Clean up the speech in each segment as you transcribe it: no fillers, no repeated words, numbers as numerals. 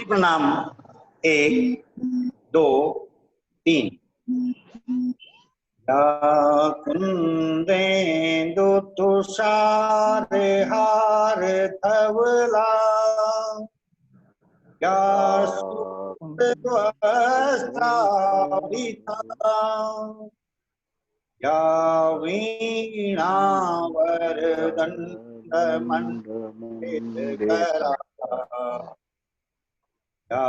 प्रणाम। 1 2 3। कुंदेन्दु तुषार हार धवला या वीणा वरदंड मंडितकरा या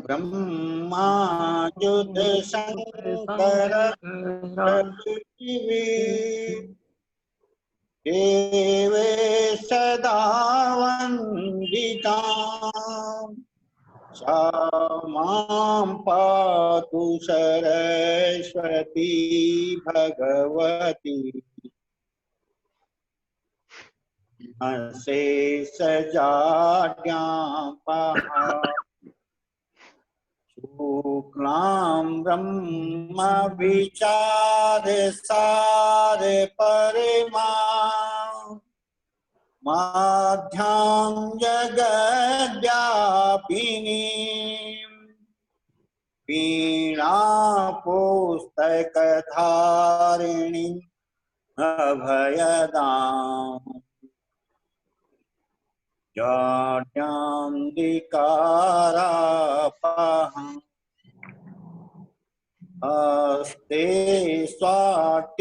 ब्रह्माच्युत शंकर पृथ्वी देवे सदा वंदिता सा मां पातु सरस्वती भगवती शेष जाड्यापहा शुक्लां ब्रह्म विचार सार परमा माध्यां जगद्व्यापिनी वीणा पुस्तकधारिणी अभयदाम् जाड्यान्धिकारापहम् हस्ते स्वाटिकमालिकां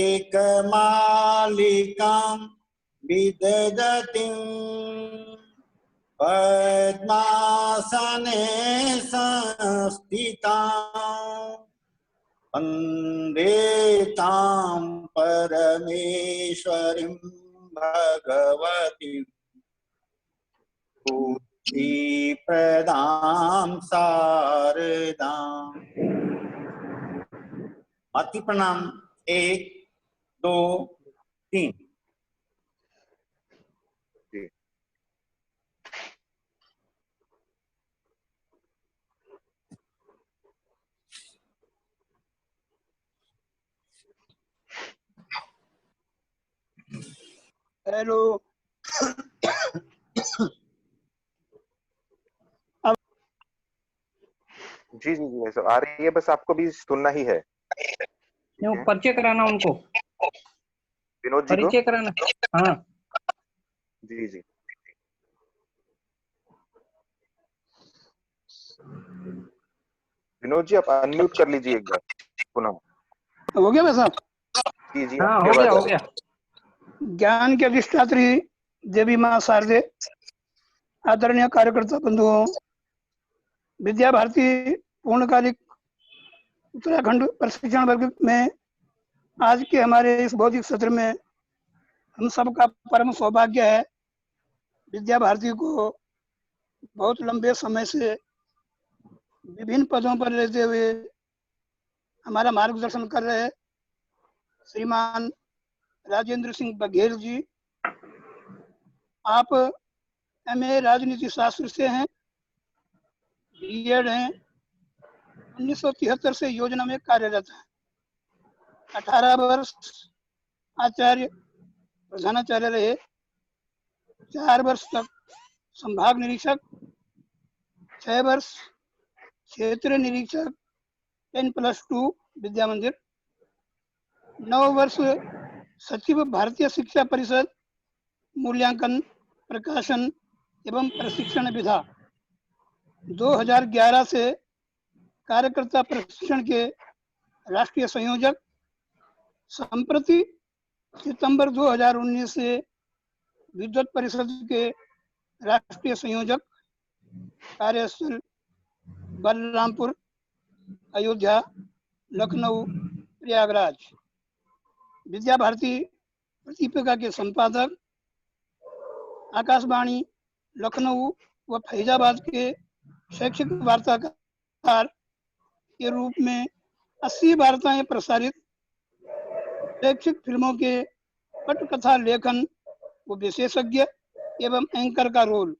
विदधतीं पद्मासने संस्थितां वन्दे तां परमेश्वरीं भगवतीं बुद्धिप्रदां शारदाम्। मातृ प्रणाम। 1 2 3। हेलो। जी जी जी आ रही है, बस आपको भी सुनना ही है। परिचय कराना उनको, विनोद जी परिचय कराना। हाँ जी जी। विनोद जी आप अनम्यूट कर लीजिए एक बार पुनः। हो गया साहब? जी जी हाँ हो गया हो गया। ज्ञान के अधिष्ठात्री देवी माँ शारदे, आदरणीय कार्यकर्ता बंधुओं, विद्या भारती पूर्णकालिक उत्तराखंड प्रशिक्षण वर्ग में आज के हमारे इस बौद्धिक सत्र में हम सबका परम सौभाग्य है। विद्या भारती को बहुत लंबे समय से विभिन्न पदों पर रहते हुए हमारा मार्गदर्शन कर रहे श्रीमान राजेंद्र सिंह बघेल जी। आप MA राजनीति शास्त्र से हैं, B.Ed हैं, 1973 से योजना में कार्यरत है। 18 वर्ष आचार्य प्रधानाचार्य रहे, 4 वर्ष तक संभाग निरीक्षक, 6 वर्ष क्षेत्र निरीक्षक N+2 विद्या मंदिर, 9 वर्ष सचिव भारतीय शिक्षा परिषद मूल्यांकन प्रकाशन एवं प्रशिक्षण विभाग, 2011 से कार्यकर्ता प्रशिक्षण के राष्ट्रीय संयोजक, संप्रति सितंबर 2019 से विद्वत परिषद के राष्ट्रीय संयोजक, कार्यस्थल बलरामपुर, अयोध्या, लखनऊ, प्रयागराज। विद्या भारती प्रतिपदा के संपादक, आकाशवाणी लखनऊ व फैजाबाद के शैक्षिक वार्ताकार के रूप में 80 वार्ताएं प्रसारित, शैक्षिक फिल्मों के पटकथा लेखन व विशेषज्ञ एवं एंकर का रोल,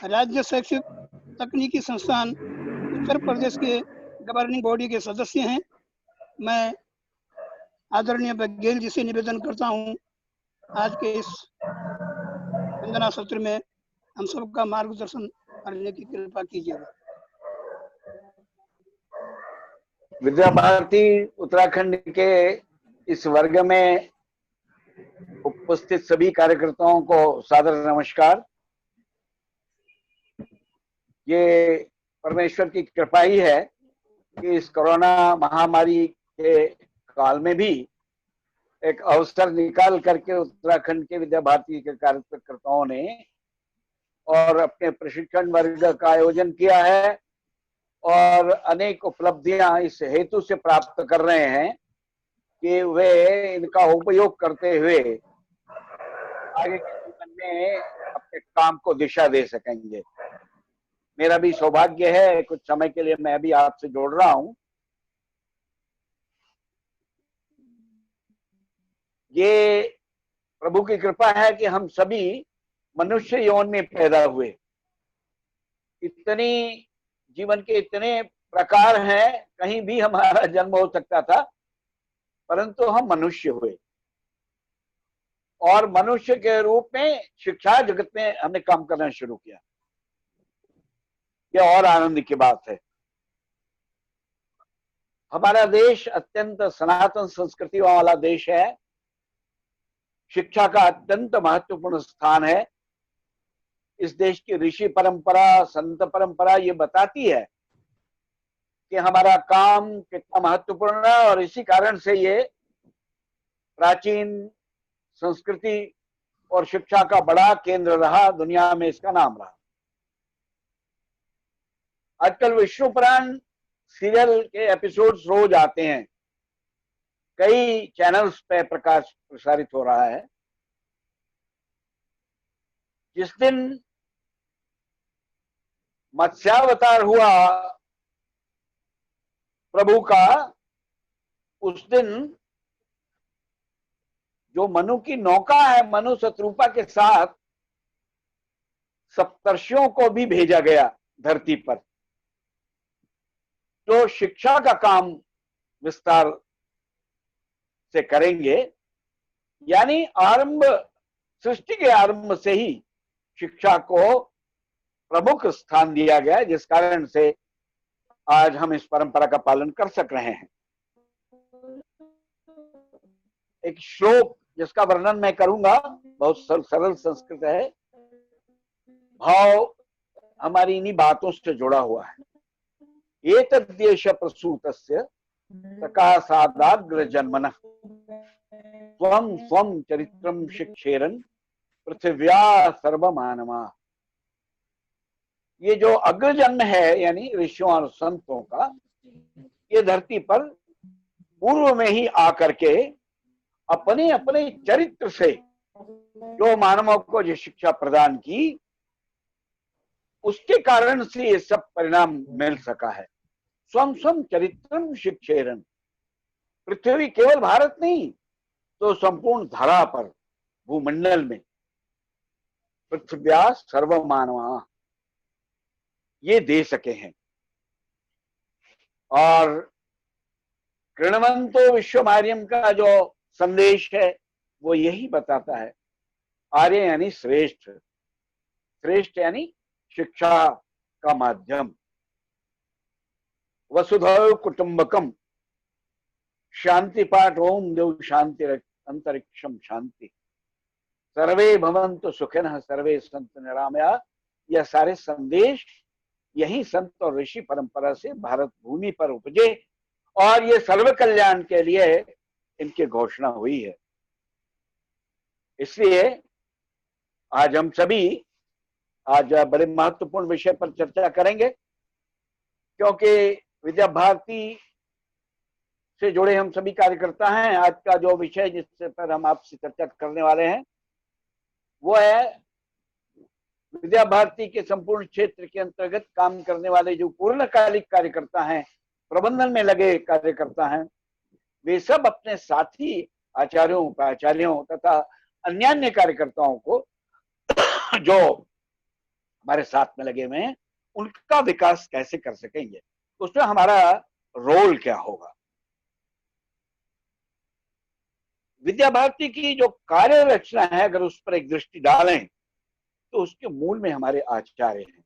राज्य शैक्षिक तकनीकी संस्थान उत्तर प्रदेश के गवर्निंग बॉडी के सदस्य हैं। मैं आदरणीय बघेल जी से निवेदन करता हूँ, आज के इस वंदना सत्र में हम सबका मार्गदर्शन करने की कृपा कीजिएगा। विद्या भारती उत्तराखंड के इस वर्ग में उपस्थित सभी कार्यकर्ताओं को सादर नमस्कार। ये परमेश्वर की कृपा ही है कि इस कोरोना महामारी के काल में भी एक अवसर निकाल करके उत्तराखंड के विद्या भारती के कार्यकर्ताओं ने और अपने प्रशिक्षण वर्ग का आयोजन किया है और अनेक उपलब्धियां इस हेतु से प्राप्त कर रहे हैं कि वे इनका उपयोग करते हुए आगे के जीवन में अपने काम को दिशा दे सकेंगे। मेरा भी सौभाग्य है, कुछ समय के लिए मैं भी आपसे जोड़ रहा हूं। ये प्रभु की कृपा है कि हम सभी मनुष्य यौन में पैदा हुए। इतनी जीवन के इतने प्रकार हैं, कहीं भी हमारा जन्म हो सकता था, परंतु हम मनुष्य हुए और मनुष्य के रूप में शिक्षा जगत में हमने काम करना शुरू किया। यह और आनंद की बात है। हमारा देश अत्यंत सनातन संस्कृति वाला देश है। शिक्षा का अत्यंत महत्वपूर्ण स्थान है। इस देश की ऋषि परंपरा, संत परंपरा ये बताती है कि हमारा काम कितना महत्वपूर्ण है और इसी कारण से ये प्राचीन संस्कृति और शिक्षा का बड़ा केंद्र रहा, दुनिया में इसका नाम रहा। आजकल विष्णु पुराण सीरियल के एपिसोड्स रोज आते हैं, कई चैनल्स पे प्रसारित हो रहा है। जिस दिन मत्स्यावतार हुआ प्रभु का, उस दिन जो मनु की नौका है, मनु शत्रुपा के साथ सप्तर्षियों को भी भेजा गया धरती पर, तो शिक्षा का काम विस्तार से करेंगे। यानी आरंभ, सृष्टि के आरंभ से ही शिक्षा को प्रमुख स्थान दिया गया, जिस कारण से आज हम इस परंपरा का पालन कर सक रहे हैं। एक श्लोक जिसका वर्णन मैं करूंगा, बहुत सरल संस्कृत है, भाव हमारी इन्हीं बातों से जुड़ा हुआ है। एतद्देश प्रसूतस्य सकाशादाग्र जन्मनः स्वं स्वं चरित्रं शिक्षेरन् पृथिव्या सर्वमानवा। ये जो अग्रजन्म है, यानी ऋषियों और संतों का, ये धरती पर पूर्व में ही आकर के अपने अपने चरित्र से जो मानवों को जो शिक्षा प्रदान की, उसके कारण से ये सब परिणाम मिल सका है। स्वम स्वम चरित्रम शिक्षेरन। पृथ्वी केवल भारत नहीं तो संपूर्ण धरा पर, भूमंडल में पृथ्व्या सर्वमानवा ये दे सके हैं। और कृणवंतो विश्वमार्यम का जो संदेश है वो यही बताता है। आर्य यानी श्रेष्ठ, श्रेष्ठ यानी शिक्षा का माध्यम। वसुधैव कुटुंबकम, शांति पाठ ओम देव शांति अंतरिक्षम शांति, सर्वे भवन्तु सुखिनः सर्वे सन्तु निरामया। यह सारे संदेश यही संत और ऋषि परंपरा से भारत भूमि पर उपजे और ये सर्व कल्याण के लिए इनकी घोषणा हुई है। इसलिए आज हम सभी आज बड़े महत्वपूर्ण विषय पर चर्चा करेंगे, क्योंकि विद्या भारती से जुड़े हम सभी कार्यकर्ता हैं। आज का जो विषय जिस पर हम आपसे चर्चा करने वाले हैं वो है विद्या भारती के संपूर्ण क्षेत्र के अंतर्गत काम करने वाले जो पूर्णकालिक कार्यकर्ता हैं, प्रबंधन में लगे कार्यकर्ता हैं, वे सब अपने साथी आचार्यों, उपाचार्यों तथा अन्य कार्यकर्ताओं को जो हमारे साथ में लगे हुए हैं, उनका विकास कैसे कर सकेंगे, उसमें हमारा रोल क्या होगा। विद्या भारती की जो कार्य रचना है, अगर उस पर एक दृष्टि डालें तो उसके मूल में हमारे आचार्य हैं।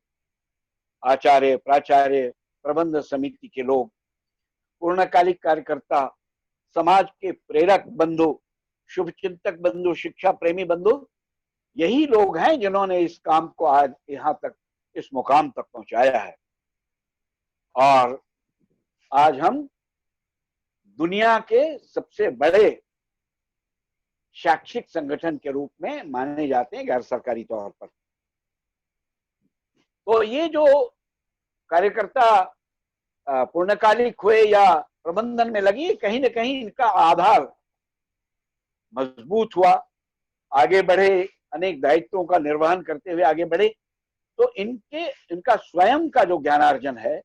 आचार्य, प्राचार्य, प्रबंध समिति के लोग, पूर्णकालिक कार्यकर्ता, समाज के प्रेरक बंधु, शुभचिंतक बंधु, शिक्षा प्रेमी बंधु, यही लोग हैं जिन्होंने इस काम को आज यहाँ तक, इस मुकाम तक पहुंचाया है। और आज हम दुनिया के सबसे बड़े शैक्षिक संगठन के रूप में माने जाते हैं, गैर सरकारी तौर पर। तो ये जो कार्यकर्ता पूर्णकालिक हुए या प्रबंधन में लगी, कहीं ना कहीं इनका आधार मजबूत हुआ, आगे बढ़े, अनेक दायित्वों का निर्वहन करते हुए आगे बढ़े। तो इनका स्वयं का जो ज्ञानार्जन है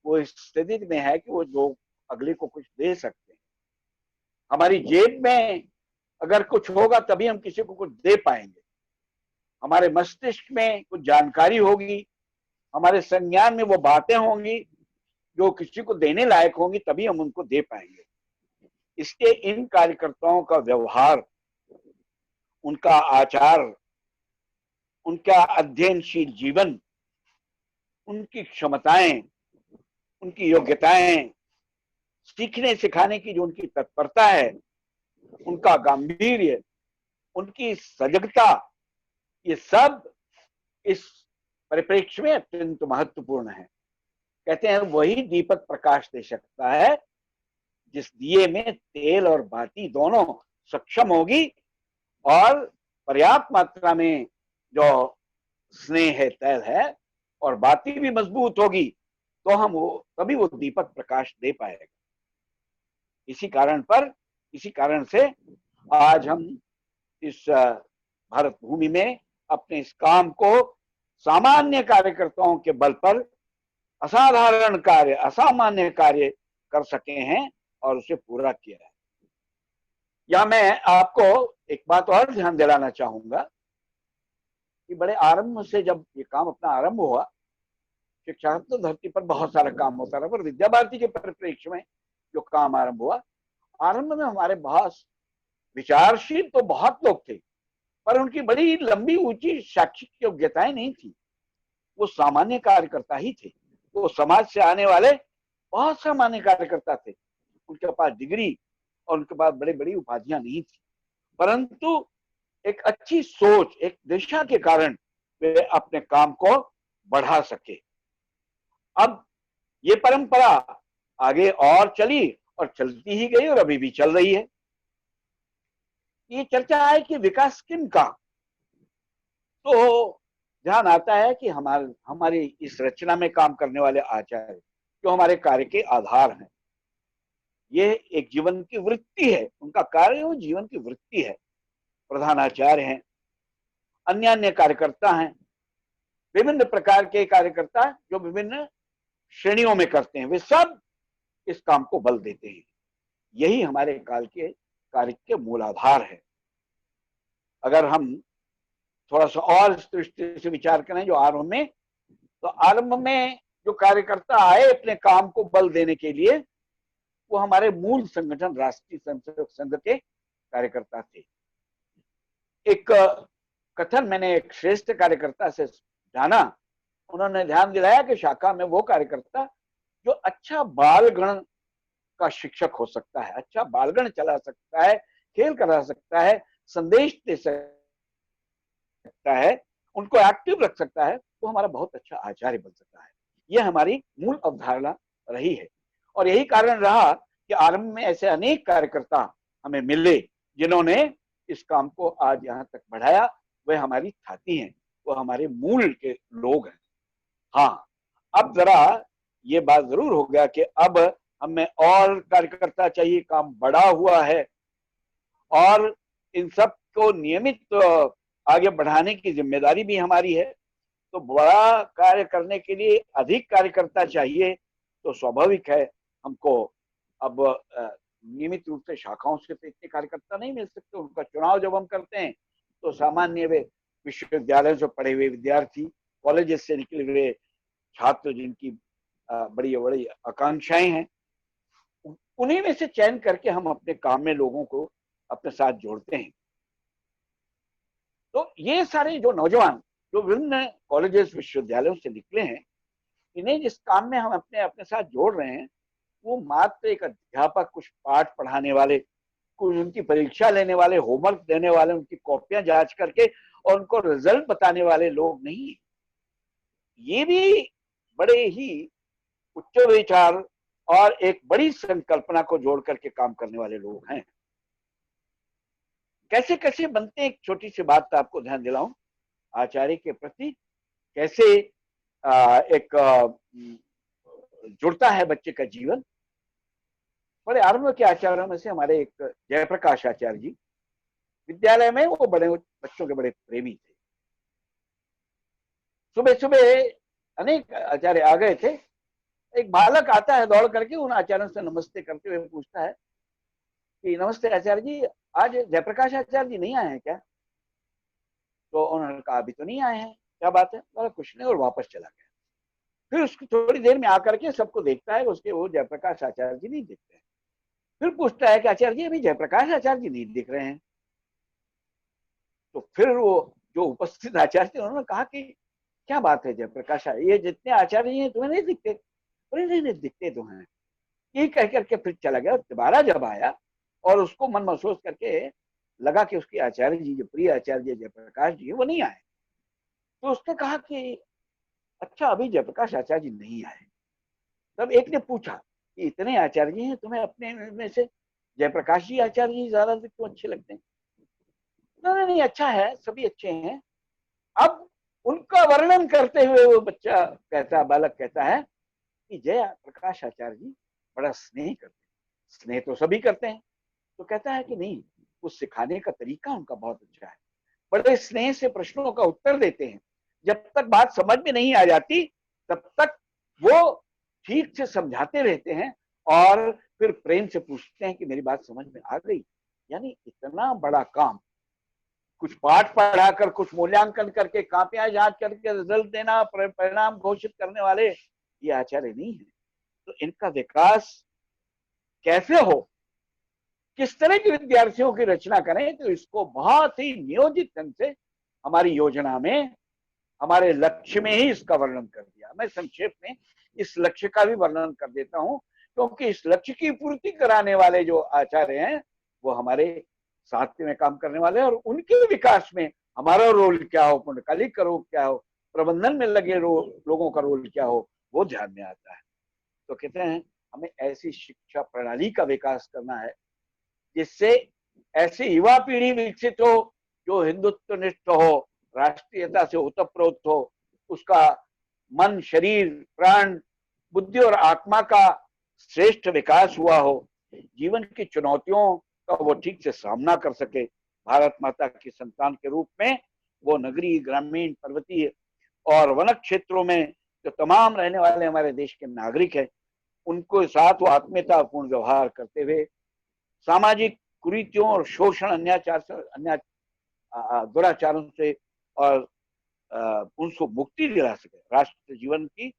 वो इस स्थिति में है कि वो जो अगले को कुछ दे सकते हैं। हमारी जेब में अगर कुछ होगा तभी हम किसी को कुछ दे पाएंगे। हमारे मस्तिष्क में कुछ जानकारी होगी, हमारे संज्ञान में वो बातें होंगी जो किसी को देने लायक होंगी, तभी हम उनको दे पाएंगे। इसके इन कार्यकर्ताओं का व्यवहार, उनका आचार, उनका अध्ययनशील जीवन, उनकी क्षमताएं, उनकी योग्यताएं, सीखने सिखाने की जो उनकी तत्परता है, उनका गांभीर्य, उनकी सजगता, ये सब इस परिप्रेक्ष्य में अत्यंत महत्वपूर्ण है। कहते हैं वही दीपक प्रकाश दे सकता है जिस दिए में तेल और बाती दोनों सक्षम होगी, और पर्याप्त मात्रा में जो स्नेह है, तेल है, और बाती भी मजबूत होगी, तो हम तभी वो दीपक प्रकाश दे पाएगा। इसी कारण से आज हम इस भारत भूमि में अपने इस काम को सामान्य कार्यकर्ताओं के बल पर असाधारण कार्य, असामान्य कार्य कर सके हैं और उसे पूरा किया है। या मैं आपको एक बात और ध्यान दिलाना चाहूंगा कि बड़े आरंभ से जब ये काम अपना आरंभ हुआ, शिक्षा तो धरती पर बहुत सारा काम होता रहा, पर विद्या भारती के परिप्रेक्ष्य में जो काम आरंभ हुआ, आरंभ में हमारे पास विचारशील तो बहुत लोग थे, पर उनकी बड़ी लंबी ऊंची शैक्षिक योग्यताएं नहीं थी। वो सामान्य कार्यकर्ता ही थे, वो समाज से आने वाले बहुत सामान्य कार्यकर्ता थे। उनके पास डिग्री और उनके पास बड़ी बड़ी उपाधियां नहीं थी, परंतु एक अच्छी सोच, एक दिशा के कारण वे अपने काम को बढ़ा सके। अब ये परंपरा आगे और चली और चलती ही गई और अभी भी चल रही है। ये चर्चा है कि विकास किन का, तो ध्यान आता है कि हमारी इस रचना में काम करने वाले आचार्य जो हमारे कार्य के आधार हैं, ये एक जीवन की वृत्ति है, उनका कार्य वो जीवन की वृत्ति है। प्रधानाचार्य हैं, अन्य कार्यकर्ता हैं, विभिन्न प्रकार के कार्यकर्ता जो विभिन्न श्रेणियों में करते हैं, वे सब इस काम को बल देते हैं। यही हमारे काल के कार्य के मूलाधार है। अगर हम थोड़ा सा और इस दृष्टि से विचार करें जो आरंभ में, तो आरंभ में जो कार्यकर्ता आए अपने काम को बल देने के लिए, वो हमारे मूल संगठन राष्ट्रीय स्वयंसेवक संघ के कार्यकर्ता थे। एक कथन मैंने एक श्रेष्ठ कार्यकर्ता से जाना, उन्होंने ध्यान दिलाया कि शाखा में वो कार्यकर्ता जो अच्छा बालगण का शिक्षक हो सकता है, अच्छा बालगण चला सकता है, खेल करा सकता है, संदेश दे सकता है, उनको एक्टिव रख सकता है, वो हमारा बहुत अच्छा आचार्य बन सकता है। यह हमारी मूल अवधारणा रही है। और यही कारण रहा कि आरंभ में ऐसे अनेक कार्यकर्ता हमें मिले जिन्होंने इस काम को आज यहाँ तक बढ़ाया। वह हमारी छाती हैं, वो हमारे मूल के लोग हैं। हाँ, अब जरा ये बात जरूर हो गया कि अब हमें और कार्यकर्ता चाहिए, काम बढ़ा हुआ है और इन सब को नियमित आगे बढ़ाने की जिम्मेदारी भी हमारी है। तो बड़ा कार्य करने के लिए अधिक कार्यकर्ता चाहिए, तो स्वाभाविक है हमको अब नियमित रूप से शाखाओं से तो इतने कार्यकर्ता नहीं मिल सकते। उनका चुनाव जब हम करते हैं तो सामान्य वे विश्वविद्यालय से पढ़े हुए विद्यार्थी, कॉलेज से निकले हुए छात्र जिनकी बड़ी बड़ी आकांक्षाएं हैं, उन्हीं में से चयन करके हम अपने काम में लोगों को अपने साथ जोड़ते हैं। तो ये सारे जो नौजवान जो विभिन्न कॉलेजेस विश्वविद्यालयों से निकले हैं, इन्हें जिस काम में हम अपने अपने साथ जोड़ रहे हैं, वो मात्र एक अध्यापक, कुछ पाठ पढ़ाने वाले, कुछ उनकी परीक्षा लेने वाले, होमवर्क देने वाले, उनकी कॉपियां जांच करके और उनको रिजल्ट बताने वाले लोग नहीं। ये भी बड़े ही उच्च विचार और एक बड़ी संकल्पना को जोड़ करके काम करने वाले लोग हैं। कैसे कैसे बनते हैं, एक छोटी सी बात आपको ध्यान दिलाऊं आचार्य के प्रति। कैसे एक जुड़ता है बच्चे का जीवन। बड़े आरंभ के आचार्यों में से हमारे एक जयप्रकाश आचार्य जी, विद्यालय में वो बड़े बच्चों के बड़े प्रेमी थे। सुबह सुबह अनेक आचार्य आ गए थे, एक बालक आता है दौड़ करके, उन आचार्यों से नमस्ते करते हुए पूछता है कि नमस्ते आचार्य जी, आज जयप्रकाश आचार्य जी नहीं आए हैं क्या? तो उन्होंने कहा अभी तो नहीं आए हैं, क्या बात है? बोला कुछ नहीं, और वापस चला गया। फिर उसकी थोड़ी देर में आकर के सबको देखता है, उसके वो जयप्रकाश आचार्य जी नहीं दिखते हैं। फिर पूछता है कि आचार्य जी अभी जयप्रकाश आचार्य जी नहीं दिख रहे हैं। तो फिर वो जो उपस्थित आचार्य थे उन्होंने कहा कि क्या बात है जयप्रकाश, ये जितने आचार्य हैं तुम्हें नहीं दिखते? बोले नहीं दिखते तो हैं। ये कह करके फिर चला गया। दोबारा जब आया और उसको मन महसूस करके लगा कि उसके आचार्य जी, जो प्रिय आचार्य जयप्रकाश जी, वो नहीं आए, तो उसने कहा कि अच्छा अभी जयप्रकाश आचार्य जी नहीं आए। तब एक ने पूछा कि इतने आचार्य जी हैं, तुम्हें अपने में से जयप्रकाश जी आचार्य जी ज्यादा क्यों अच्छे लगते हैं? नहीं अच्छा है, सभी अच्छे हैं। अब उनका वर्णन करते हुए वो बच्चा कहता, बालक कहता है कि जय प्रकाश आचार्य जी बड़ा स्नेह करते हैं। स्नेह तो सभी करते हैं। तो कहता है कि नहीं, उस सिखाने का तरीका उनका बहुत अच्छा है, बड़े स्नेह से प्रश्नों का उत्तर देते हैं। जब तक बात समझ में नहीं आ जाती तब तक वो ठीक से समझाते रहते हैं और फिर प्रेम से पूछते हैं कि मेरी बात समझ में आ गई। यानी इतना बड़ा काम, कुछ पाठ पढ़ाकर, कुछ मूल्यांकन करके, कापियां जांच करके रिजल्ट देना, परिणाम घोषित करने वाले ये आचार्य नहीं है। तो इनका विकास कैसे हो, किस तरह के विद्यार्थियों की रचना करें, तो इसको बहुत ही नियोजित ढंग से हमारी योजना में, हमारे लक्ष्य में ही इसका वर्णन कर दिया। मैं संक्षेप में इस लक्ष्य का भी वर्णन कर देता हूं, क्योंकि इस लक्ष्य की पूर्ति कराने वाले जो आचार्य हैं वो हमारे साथ में काम करने वाले हैं, और उनके विकास में हमारा रोल क्या हो, पुण्यकालिक का रोल क्या हो, प्रबंधन में लगे लोगों का रोल क्या हो, वो ध्यान में आता है। तो कहते हैं हमें ऐसी शिक्षा प्रणाली का विकास करना है जिससे ऐसी युवा पीढ़ी विकसित हो जो हिंदुत्वनिष्ठ हो, राष्ट्रीयता से ओतप्रोत हो, उसका मन, शरीर, प्राण, बुद्धि और आत्मा का श्रेष्ठ विकास हुआ हो, जीवन की चुनौतियों का वो ठीक से सामना कर सके। भारत माता की संतान के रूप में वो नगरीय, ग्रामीण, पर्वतीय और वन क्षेत्रों में जो तमाम रहने वाले हमारे देश के नागरिक हैं, उनको साथ वो आत्मीयतापूर्ण व्यवहार करते हुए सामाजिक कुरीतियों और शोषण, अन्य दुराचारों से और उनको मुक्ति दिला सके, राष्ट्र जीवन की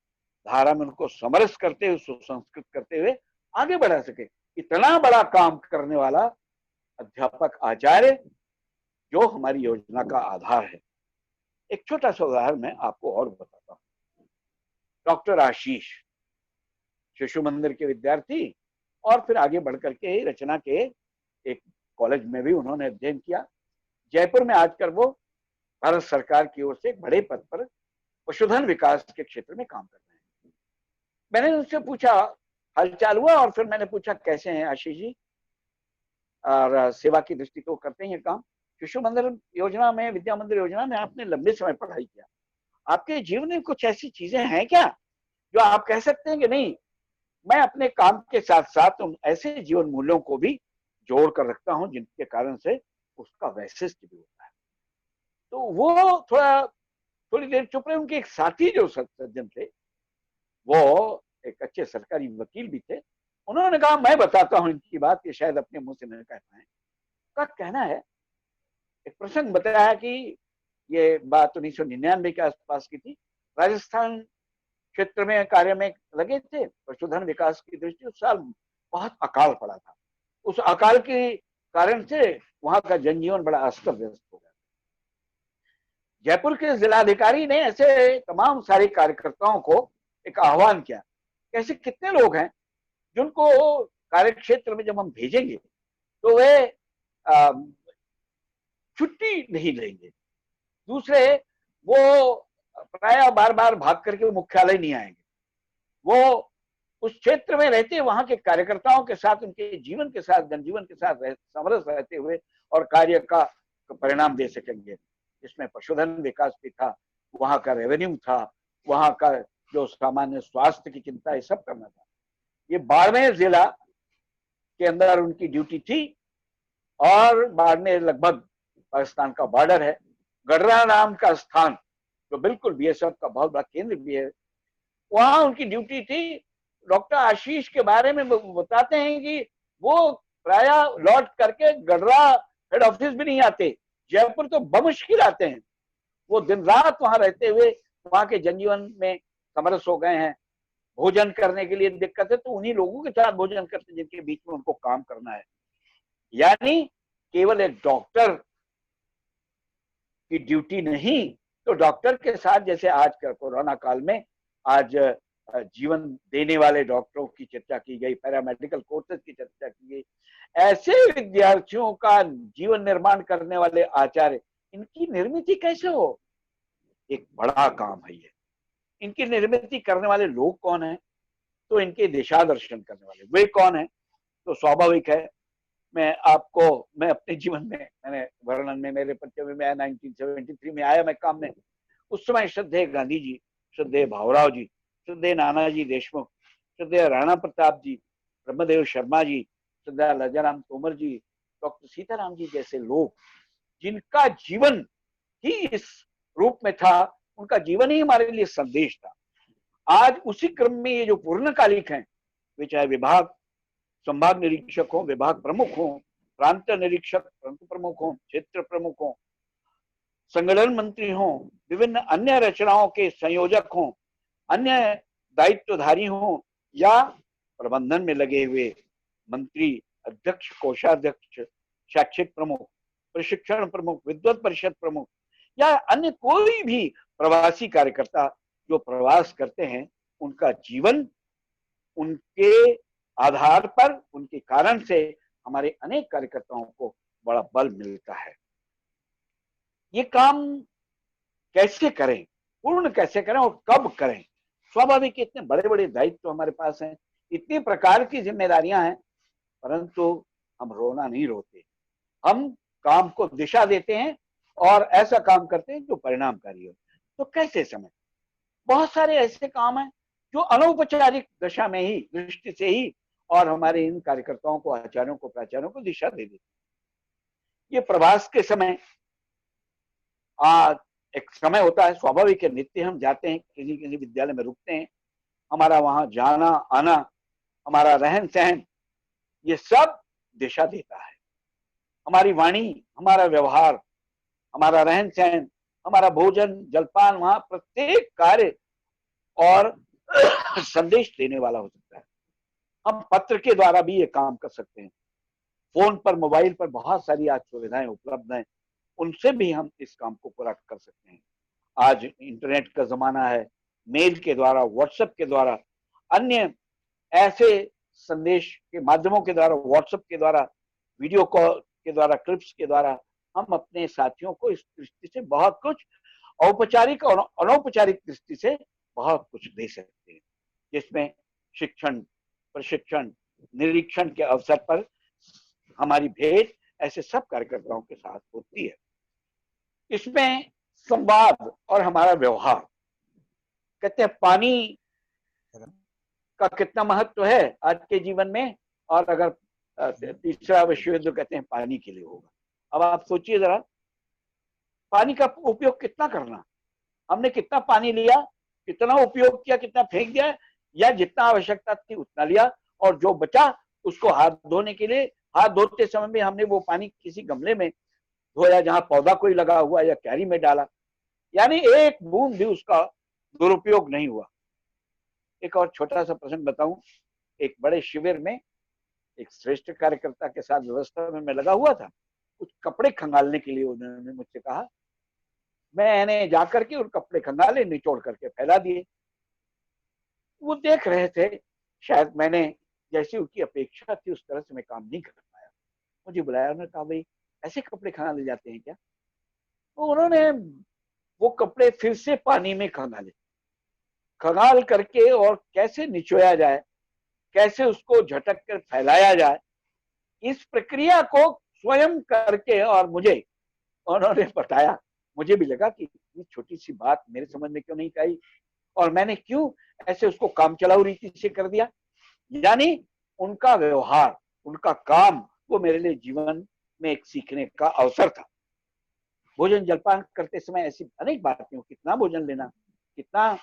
धारा में उनको समरस करते हुए, सुसंस्कृत करते हुए आगे बढ़ा सके। इतना बड़ा काम करने वाला अध्यापक, आचार्य जो हमारी योजना का आधार है। एक छोटा सा उदाहरण मैं आपको और बताता हूं। डॉक्टर आशीष शिशु मंदिर के विद्यार्थी, और फिर आगे बढ़कर के रचना के एक कॉलेज में भी उन्होंने अध्ययन किया। जयपुर में आजकल वो भारत सरकार की ओर से एक बड़े पद पर पशुधन विकास के क्षेत्र में काम कर रहे हैं। मैंने उनसे पूछा, हालचाल हुआ, और फिर मैंने पूछा कैसे हैं आशीष जी, और सेवा की दृष्टि तो करते हैं काम। शिशु मंदिर योजना में, विद्या मंदिर योजना में आपने लंबे समय पढ़ाई किया, आपके जीवन में कुछ ऐसी चीजें हैं क्या जो आप कह सकते हैं कि नहीं, मैं अपने काम के साथ साथ उन ऐसे जीवन मूल्यों को भी जोड़ कर रखता हूं जिनके कारण से उसका वैशिष्ट्य भी होता है। तो वो थोड़ी देर चुप रहे। उनके एक साथी जो सज्जन थे, वो एक अच्छे सरकारी वकील भी थे, उन्होंने कहा मैं बताता हूं इनकी बात, ये शायद अपने मुंह से न कह पाए। का कहना है, एक प्रसंग बताया कि ये बात 1999 के आसपास की थी। राजस्थान क्षेत्र में कार्य में लगे थे पशुधन विकास की दृष्टि। उस साल बहुत अकाल पड़ा था। उस अकाल के कारण से वहां का जनजीवन बड़ा अस्त व्यस्त हो गया। जयपुर के जिलाधिकारी ने ऐसे तमाम सारे कार्यकर्ताओं को एक आह्वान किया, कैसे कितने लोग हैं जिनको कार्य क्षेत्र में जब हम भेजेंगे तो वे छुट्टी नहीं लेंगे। दूसरे, वो प्राय बार बार भाग करके मुख्यालय नहीं आएंगे, वो उस क्षेत्र में रहते वहां के कार्यकर्ताओं के साथ, उनके जीवन के साथ, जनजीवन के साथ समरस रहते हुए और कार्य का परिणाम दे सकेंगे। इसमें पशुधन विकास भी था, वहां का रेवेन्यू था, वहां का जो सामान्य स्वास्थ्य की चिंता, ये सब करना था। ये बाड़मेर जिला के अंदर उनकी ड्यूटी थी और बाड़मेर लगभग पाकिस्तान का बॉर्डर है। गडरा नाम का स्थान जो बिल्कुल बीएसएफ का बहुत बड़ा केंद्र भी है, वहां उनकी ड्यूटी थी। डॉक्टर आशीष के बारे में बताते हैं कि वो प्राय लौट करके गडरा हेड ऑफिस भी नहीं आते, जयपुर तो बमुश्किल आते हैं। वो दिन रात वहां रहते हुए वहां के जनजीवन में समरस हो गए हैं। भोजन करने के लिए दिक्कत है तो उन्हीं लोगों के साथ भोजन करते जिनके बीच में उनको काम करना है। यानी केवल एक डॉक्टर की ड्यूटी नहीं, तो डॉक्टर के साथ जैसे आज का कोरोना काल में आज जीवन देने वाले डॉक्टरों की चर्चा की गई, पैरामेडिकल कोर्सेज की चर्चा की गई, ऐसे विद्यार्थियों का जीवन निर्माण करने वाले आचार्य, इनकी निर्मित कैसे हो, एक बड़ा काम है ये। इनकी निर्मित करने वाले लोग कौन है, तो इनके दिशा दर्शन करने वाले वे कौन है। तो स्वाभाविक है, मैं अपने जीवन में, मैंने वर्णन में मेरे परिचय में आया 1973 में आया मैं काम में। उस समय श्रद्धेय गांधी जी, श्रद्धेय भावराव जी, श्रद्धेय नानाजी देशमुख, श्रद्धेय राणा प्रताप जी, ब्रह्मदेव शर्मा जी, श्रद्धेय लज्जाराम तोमर जी, डॉक्टर सीताराम जी जैसे लोग जिनका जीवन ही इस रूप में था, उनका जीवन ही हमारे लिए संदेश था। आज उसी क्रम में ये जो पूर्णकालिक हैं, वे चाहे विभाग संभाग निरीक्षक हो, विभाग प्रमुख हो, प्रांत निरीक्षक, प्रांत प्रमुख हो, क्षेत्र प्रमुख हो, संगठन मंत्री हो, विभिन्न अन्य रचनाओं के संयोजक हो, अन्य दायित्वधारी हो, या प्रबंधन में लगे हुए मंत्री, अध्यक्ष, कोषाध्यक्ष, शैक्षिक प्रमुख, प्रशिक्षण प्रमुख, विद्वत परिषद प्रमुख, या अन्य कोई भी प्रवासी कार्यकर्ता जो प्रवास करते हैं, उनका जीवन उनके आधार पर, उनके कारण से हमारे अनेक कार्यकर्ताओं को बड़ा बल मिलता है। ये काम कैसे करें, पूर्ण कैसे करें और कब करें? स्वाभाविक इतने बड़े बड़े दायित्व हमारे पास हैं, इतनी प्रकार की जिम्मेदारियां हैं, परंतु हम रोना नहीं रोते। हम काम को दिशा देते हैं और ऐसा काम करते हैं जो परिणामकारी हो। तो कैसे समय? बहुत सारे ऐसे काम हैं जो अनौपचारिक दशा में ही, दृष्टि से ही, और हमारे इन कार्यकर्ताओं को, आचार्यों को, प्राचार्यों को दिशा दे देते। ये प्रवास के समय एक समय होता है, स्वाभाविक है, नित्य हम जाते हैं, किसी किसी विद्यालय में रुकते हैं, हमारा वहां जाना आना, हमारा रहन सहन, ये सब दिशा देता है। हमारी वाणी, हमारा व्यवहार, हमारा रहन सहन, हमारा भोजन जलपान, वहां प्रत्येक कार्य और संदेश देने वाला हो सकता है। हम पत्र के द्वारा भी ये काम कर सकते हैं, फोन पर, मोबाइल पर बहुत सारी आज सुविधाएं उपलब्ध हैं, उनसे भी हम इस काम को पूरा कर सकते हैं। आज इंटरनेट का जमाना है, मेल के द्वारा, व्हाट्सएप के द्वारा, अन्य ऐसे संदेश के माध्यमों के द्वारा, व्हाट्सएप के द्वारा, वीडियो कॉल के द्वारा, क्लिप्स के द्वारा हम अपने साथियों को इस दृष्टि से बहुत कुछ, औपचारिक और अनौपचारिक दृष्टि से बहुत कुछ दे सकते हैं, जिसमें शिक्षण, प्रशिक्षण, निरीक्षण के अवसर पर हमारी भेंट ऐसे सब कार्यकर्ताओं के साथ होती है। इसमें संवाद और हमारा व्यवहार, कहते हैं पानी का कितना महत्व है आज के जीवन में, और अगर तीसरा विश्व युद्ध कहते हैं पानी के लिए होगा। अब आप सोचिए जरा, पानी का उपयोग कितना करना, हमने कितना पानी लिया, कितना उपयोग किया, कितना फेंक दिया, या जितना आवश्यकता थी उतना लिया, और जो बचा उसको हाथ धोने के लिए, हाथ धोते समय में हमने वो पानी किसी गमले में धोया जहां पौधा कोई लगा हुआ, या क्यारी में डाला, यानी एक बूंद भी उसका दुरुपयोग नहीं हुआ। एक और छोटा सा प्रसंग बताऊं, एक बड़े शिविर में एक श्रेष्ठ कार्यकर्ता के साथ व्यवस्था में मैं लगा हुआ था, कुछ कपड़े खंगालने के लिए उन्होंने मुझसे कहा। मैंने जाकर के उन कपड़े खंगाले, निचोड़ करके फैला दिए। वो देख रहे थे, शायद मैंने जैसी उनकी अपेक्षा थी उस तरह से मैं काम नहीं कर पाया। मुझे बुलाया, उन्होंने कहा भाई ऐसे कपड़े खंगाले जाते हैं क्या? तो उन्होंने वो कपड़े फिर से पानी में खंगाले, खंगाल करके और कैसे निचोया जाए, कैसे उसको झटक कर फैलाया जाए, इस प्रक्रिया को स्वयं करके और मुझे उन्होंने बताया। मुझे भी लगा कि इतनी छोटी सी बात मेरे समझ में क्यों नहीं आई, और मैंने क्यों ऐसे उसको काम चलाऊ रीति से कर दिया। यानी उनका व्यवहार, उनका काम, वो मेरे लिए जीवन में एक सीखने का अवसर था। भोजन जलपान करते समय ऐसी अनेक बातें हो, कितना भोजन लेना, कितना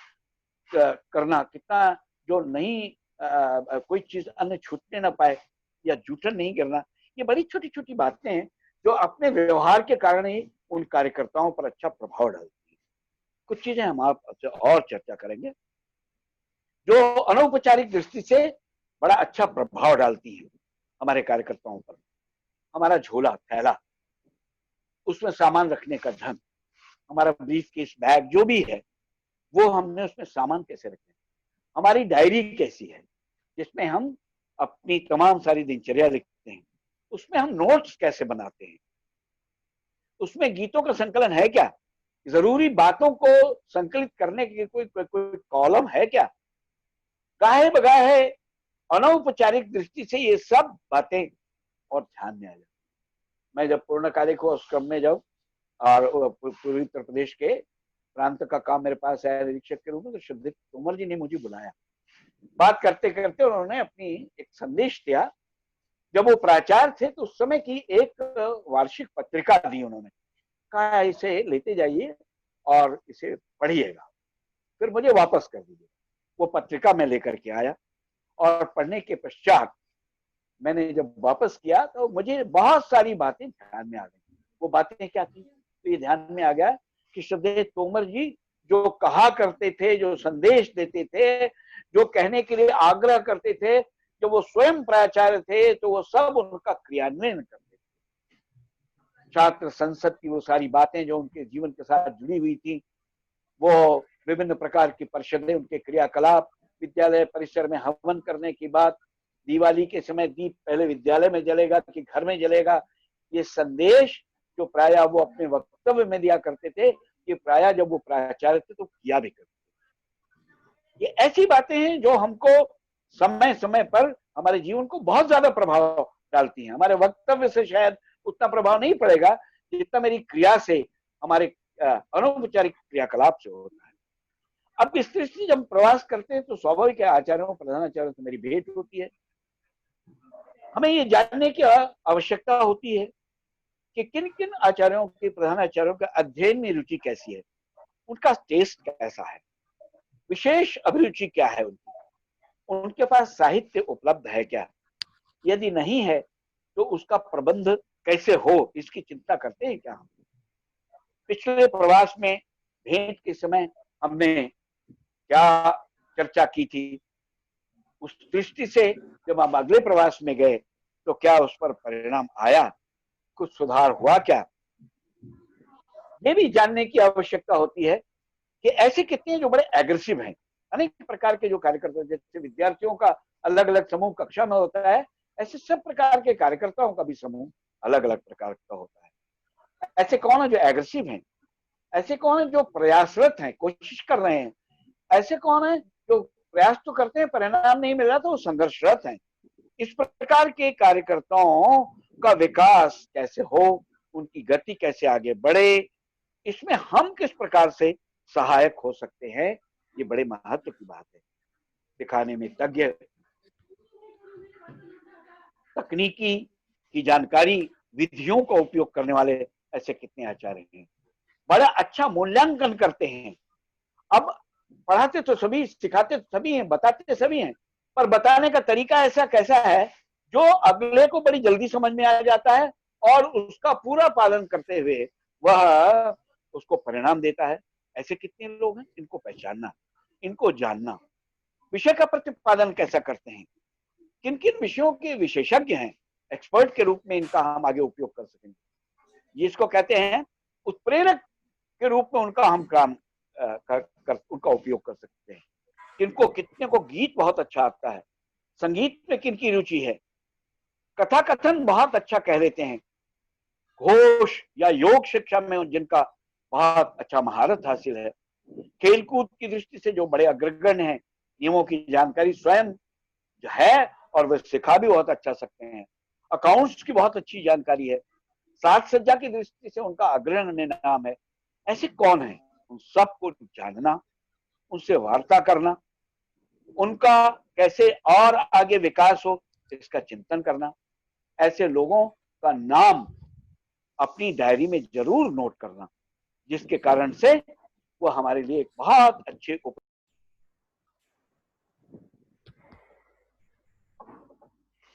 करना, कितना जो नहीं कोई चीज अन्न छूटने ना पाए या जूठन नहीं करना, ये बड़ी छोटी छोटी बातें हैं जो अपने व्यवहार के कारण ही उन कार्यकर्ताओं पर अच्छा प्रभाव डालती है। कुछ चीजें हम आपसे और चर्चा करेंगे जो अनौपचारिक दृष्टि से बड़ा अच्छा प्रभाव डालती है हमारे कार्यकर्ताओं पर। हमारा झोला, थैला, उसमें सामान रखने का ढंग, हमारा ब्रीफ केस, बैग जो भी है, वो हमने उसमें सामान कैसे रखे, हमारी डायरी कैसी है जिसमें हम अपनी तमाम सारी दिनचर्या लिखते हैं, उसमें हम नोट्स कैसे बनाते हैं, उसमें गीतों का संकलन है क्या, जरूरी बातों को संकलित करने के कोई कॉलम है क्या, गाहे बगाहे अनौपचारिक दृष्टि से ये सब बातें और ध्यान में आ जाए। मैं जब पूर्णकालिक क्रम में जब और पूर्वी उत्तर प्रदेश के प्रांत का काम मेरे पास आया निरीक्षक के रूप में, तो श्रद्धेय तोमर जी ने मुझे बुलाया। बात करते करते उन्होंने अपनी एक संदेश दिया। जब वो प्राचार्य थे तो उस समय की एक वार्षिक पत्रिका दी उन्होंने, कहा इसे लेते जाइए और इसे पढ़िएगा, फिर मुझे वापस कर दीजिए। वो पत्रिका मैं लेकर के आया और पढ़ने के पश्चात मैंने जब वापस किया तो मुझे बहुत सारी बातें ध्यान में आ गई। वो बातें क्या थी, तो ये ध्यान में आ गया कि श्रद्धेय तोमर जी जो कहा करते थे, जो संदेश देते थे, जो कहने के लिए आग्रह करते थे, जो वो स्वयं प्राचार्य थे, तो वो सब उनका क्रियान्वयन करते थे। छात्र संसद की वो सारी बातें जो उनके जीवन के साथ जुड़ी हुई थी, वो विभिन्न प्रकार की परिषदें, उनके क्रियाकलाप, विद्यालय परिसर में हवन करने की बात, दिवाली के समय दीप पहले विद्यालय में जलेगा कि घर में जलेगा, ये संदेश जो प्रायः वो अपने वक्तव्य में दिया करते थे, ये प्रायः जब वो प्राचार्य थे तो किया भी करते थे। ये ऐसी बातें हैं जो हमको समय समय पर हमारे जीवन को बहुत ज्यादा प्रभाव डालती हैं। हमारे वक्तव्य से शायद उतना प्रभाव नहीं पड़ेगा जितना मेरी क्रिया से, हमारे अनौपचारिक क्रियाकलाप से होता है। अब इस दृष्टि से जब प्रवास करते हैं तो स्वाभाविक है आचार्यों, प्रधानाचार्यों से मेरी भेंट होती है। हमें ये जानने की आवश्यकता होती है कि किन किन आचार्यों के, प्रधानाचार्यों के अध्ययन में रुचि कैसी है, उनका टेस्ट कैसा है, विशेष अभिरुचि क्या है उनकी, उनके पास साहित्य उपलब्ध है क्या, यदि नहीं है तो उसका प्रबंध कैसे हो, इसकी चिंता करते हैं क्या हम। पिछले प्रवास में भेंट के समय हमने क्या चर्चा की थी, उस दृष्टि से जब हम अगले प्रवास में गए तो क्या उस पर परिणाम आया, कुछ सुधार हुआ क्या, ये भी जानने की आवश्यकता होती है कि ऐसे कितने हैं जो बड़े एग्रेसिव हैं। अनेक प्रकार के जो कार्यकर्ता, जैसे विद्यार्थियों का अलग अलग समूह कक्षा में होता है, ऐसे सब प्रकार के कार्यकर्ताओं का भी समूह अलग अलग प्रकार का होता है। ऐसे कौन है जो एग्रेसिव हैं, ऐसे कौन है जो प्रयासरत हैं, कोशिश कर रहे हैं, ऐसे कौन है जो प्रयास तो करते हैं, परिणाम नहीं मिल रहा तो वो संघर्षरत हैं। इस प्रकार के कार्यकर्ताओं का विकास कैसे हो, उनकी गति कैसे आगे बढ़े, इसमें हम किस प्रकार से सहायक हो सकते हैं, ये बड़े महत्व की बात है। दिखाने में तज्ञ, तकनीकी की जानकारी, विधियों का उपयोग करने वाले ऐसे कितने आचार्य हैं, बड़ा अच्छा मूल्यांकन करते हैं। अब पढ़ाते तो सभी, सिखाते तो सभी हैं, बताते सभी हैं, पर बताने का तरीका ऐसा कैसा है जो अगले को बड़ी जल्दी समझ में आ जाता है और उसका पूरा पालन करते हुए वह उसको परिणाम देता है। ऐसे कितने लोग हैं, इनको पहचानना, इनको जानना, विषय का प्रतिपादन कैसा करते हैं, किन किन विषयों के विशेषज्ञ हैं, एक्सपर्ट के रूप में इनका हम आगे उपयोग कर सकेंगे, जिसको कहते हैं उत्प्रेरक के रूप में उनका हम काम उनका उपयोग कर सकते हैं। कितने को गीत बहुत अच्छा आता है, संगीत में किनकी रुचि है, कथा कथन बहुत अच्छा कह देते हैं, घोष या योग शिक्षा में जिनका बहुत अच्छा महारत हासिल है, खेलकूद की दृष्टि से जो बड़े अग्रगण्य हैं, नियमों की जानकारी स्वयं जो है और वे सिखा भी बहुत अच्छा सकते हैं, अकाउंट्स की बहुत अच्छी जानकारी है, साज सज्जा की दृष्टि से उनका अग्रगण्य नाम है। ऐसे कौन है? उन सबको जानना, उनसे वार्ता करना, उनका कैसे और आगे विकास हो इसका चिंतन करना, ऐसे लोगों का नाम अपनी डायरी में जरूर नोट करना, जिसके कारण से वो हमारे लिए एक बहुत अच्छे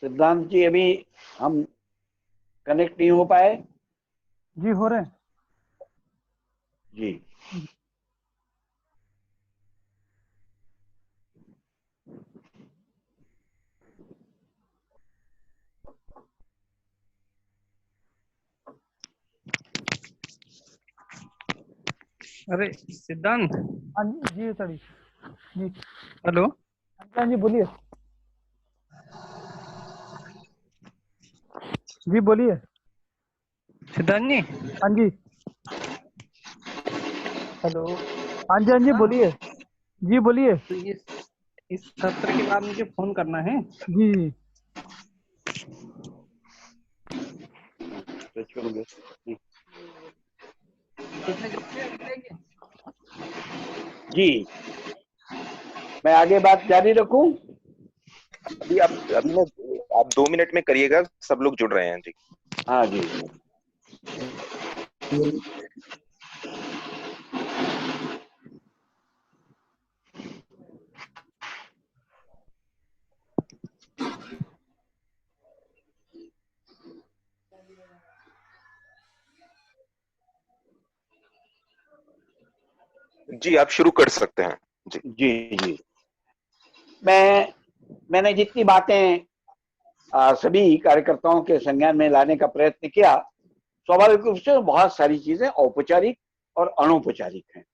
सिद्धांत जी अभी हम कनेक्ट नहीं हो पाए। जी हो रहे हैं जी। अरे सिद्धांत। हाँ जी सर जी। हेलो। हाँ जी बोलिए। जी बोलिए सिद्धांत जी। हाँ जी। हेलो। हाँ जी बोलिए। जी बोलिए। तो ये इस सत्र के बाद मुझे फोन करना है। जी जी मैं आगे बात जारी रखूं? अभी आप 2 मिनट में करिएगा, सब लोग जुड़ रहे हैं जी। हाँ जी। जी आप शुरू कर सकते हैं। जी जी जी मैंने जितनी बातें सभी कार्यकर्ताओं के संज्ञान में लाने का प्रयत्न किया, स्वाभाविक रूप से बहुत सारी चीजें औपचारिक और अनौपचारिक हैं।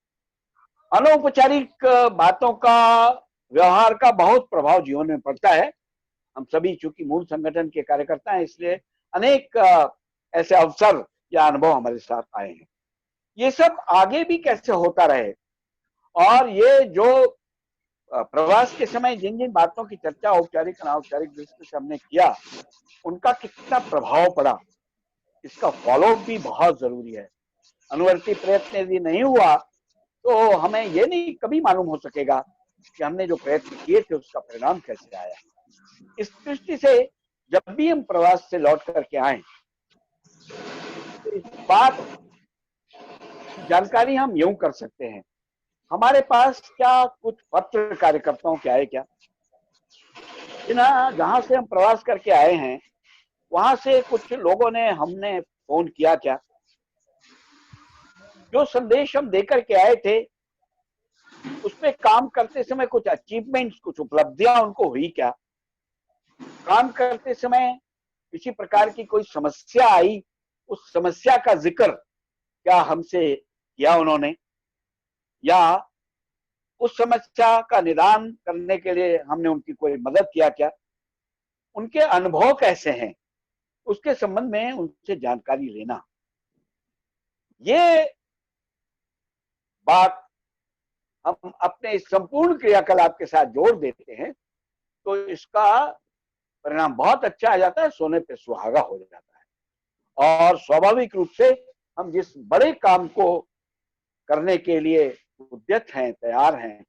अनौपचारिक बातों का, व्यवहार का बहुत प्रभाव जीवन में पड़ता है। हम सभी चूंकि मूल संगठन के कार्यकर्ता हैं, इसलिए अनेक ऐसे अवसर या अनुभव हमारे साथ आए हैं। ये सब आगे भी कैसे होता रहे, और ये जो प्रवास के समय जिन जिन बातों की चर्चा औपचारिक अनौपचारिक दृष्टि से हमने किया, उनका कितना प्रभाव पड़ा, इसका फॉलोअप भी बहुत जरूरी है। अनुवर्ती प्रयत्न यदि नहीं हुआ तो हमें ये नहीं कभी मालूम हो सकेगा कि हमने जो प्रयत्न किए थे उसका परिणाम कैसे आया। इस दृष्टि से जब भी हम प्रवास से लौट करके आए, तो इस बात जानकारी हम यूं कर सकते हैं, हमारे पास क्या कुछ पत्र कार्यकर्ताओं के आए क्या, जहां से हम प्रवास करके आए हैं वहां से कुछ लोगों ने हमने फोन किया क्या, जो संदेश हम देकर के आए थे उसमें काम करते समय कुछ अचीवमेंट्स, कुछ उपलब्धियां उनको हुई क्या, काम करते समय किसी प्रकार की कोई समस्या आई, उस समस्या का जिक्र क्या हमसे किया उन्होंने, या उस समस्या का निदान करने के लिए हमने उनकी कोई मदद किया क्या, उनके अनुभव कैसे हैं, उसके संबंध में उनसे जानकारी लेना। ये बात हम अपने इस संपूर्ण क्रियाकलाप के साथ जोड़ देते हैं तो इसका परिणाम बहुत अच्छा आ जाता है, सोने पे सुहागा हो जाता है। और स्वाभाविक रूप से हम जिस बड़े काम को करने के लिए उद्यत हैं, तैयार हैं,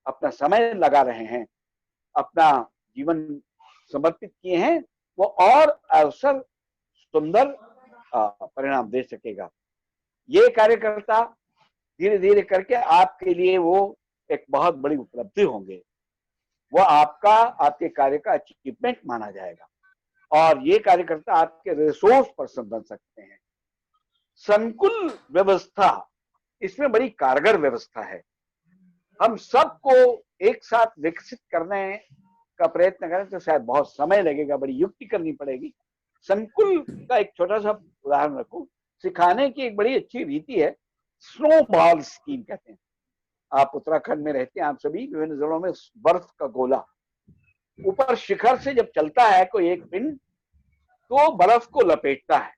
अपना समय लगा रहे हैं, अपना जीवन समर्पित किए हैं, वो और अवसर सुंदर परिणाम दे सकेगा। ये कार्यकर्ता धीरे धीरे करके आपके लिए वो एक बहुत बड़ी उपलब्धि होंगे, वो आपके कार्य का अचीवमेंट माना जाएगा, और ये कार्यकर्ता आपके रिसोर्स पर्सन बन सकते हैं। संकुल व्यवस्था इसमें बड़ी कारगर व्यवस्था है। हम सबको एक साथ विकसित करने का प्रयत्न करें तो शायद बहुत समय लगेगा, बड़ी युक्ति करनी पड़ेगी। संकुल का एक छोटा सा उदाहरण रखूं, सिखाने की एक बड़ी अच्छी रीति है, स्नो बॉल स्कीम कहते हैं। आप उत्तराखंड में रहते हैं, आप सभी विभिन्न जिलों में बर्फ का गोला ऊपर शिखर से जब चलता है कोई एक पिंड, तो बर्फ को लपेटता है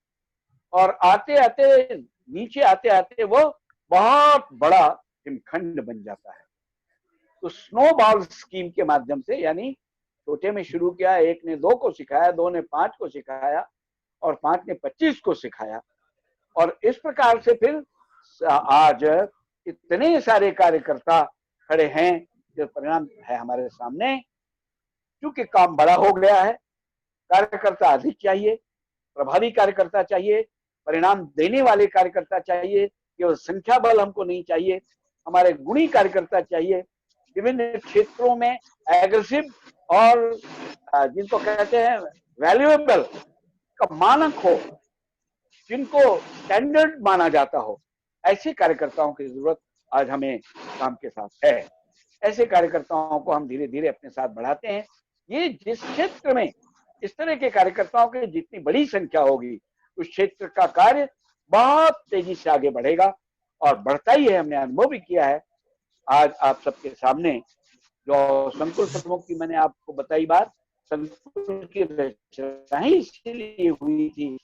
और आते आते नीचे आते आते वो बहुत बड़ा हिमखंड बन जाता है। तो स्नो बॉल स्कीम के माध्यम से, यानी छोटे में शुरू किया, एक ने 2 को सिखाया, 2 ने 5 को सिखाया और 5 ने 25 को सिखाया, और इस प्रकार से फिर आज इतने सारे कार्यकर्ता खड़े हैं, जो परिणाम है हमारे सामने। क्योंकि काम बड़ा हो गया है, कार्यकर्ता अधिक चाहिए, प्रभावी कार्यकर्ता चाहिए, परिणाम देने वाले कार्यकर्ता चाहिए, केवल संख्या बल हमको नहीं चाहिए, हमारे गुणी कार्यकर्ता चाहिए, विभिन्न क्षेत्रों में एग्रेसिव और जिनको कहते हैं वैल्यूएबल का मानक हो, जिनको स्टैंडर्ड माना जाता हो, ऐसे कार्यकर्ताओं की जरूरत आज हमें काम के साथ है। ऐसे कार्यकर्ताओं को हम धीरे धीरे अपने साथ बढ़ाते हैं। ये जिस क्षेत्र में इस तरह के कार्यकर्ताओं की जितनी बड़ी संख्या होगी, उस क्षेत्र का कार्य बहुत तेजी से आगे बढ़ेगा और बढ़ता ही है। हमने अनुभव भी किया है। आज आप सबके सामने जो संकुल प्रमुख की मैंने आपको बताई बात, संकुल की रचना ही इसलिए हुई थी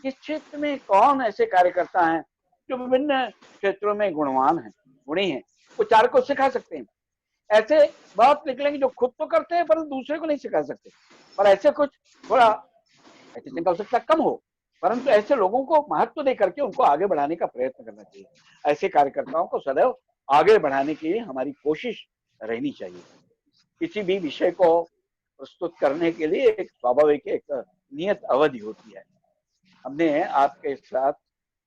इस क्षेत्र में कौन ऐसे कार्यकर्ता हैं जो विभिन्न क्षेत्रों में गुणवान हैं, गुणी हैं, वो 4 को सिखा सकते हैं। ऐसे बहुत निकलेंगे जो खुद तो करते हैं परंतु दूसरे को नहीं सिखा सकते, पर ऐसे कुछ थोड़ा ऐसी हो सकता कम हो, परंतु ऐसे लोगों को महत्व दे करके उनको आगे बढ़ाने का प्रयत्न करना चाहिए। ऐसे कार्यकर्ताओं को सदैव आगे बढ़ाने के लिए हमारी कोशिश रहनी चाहिए। किसी भी विषय को प्रस्तुत करने के लिए एक स्वाभाविक एक नियत अवधि होती है। हमने आपके साथ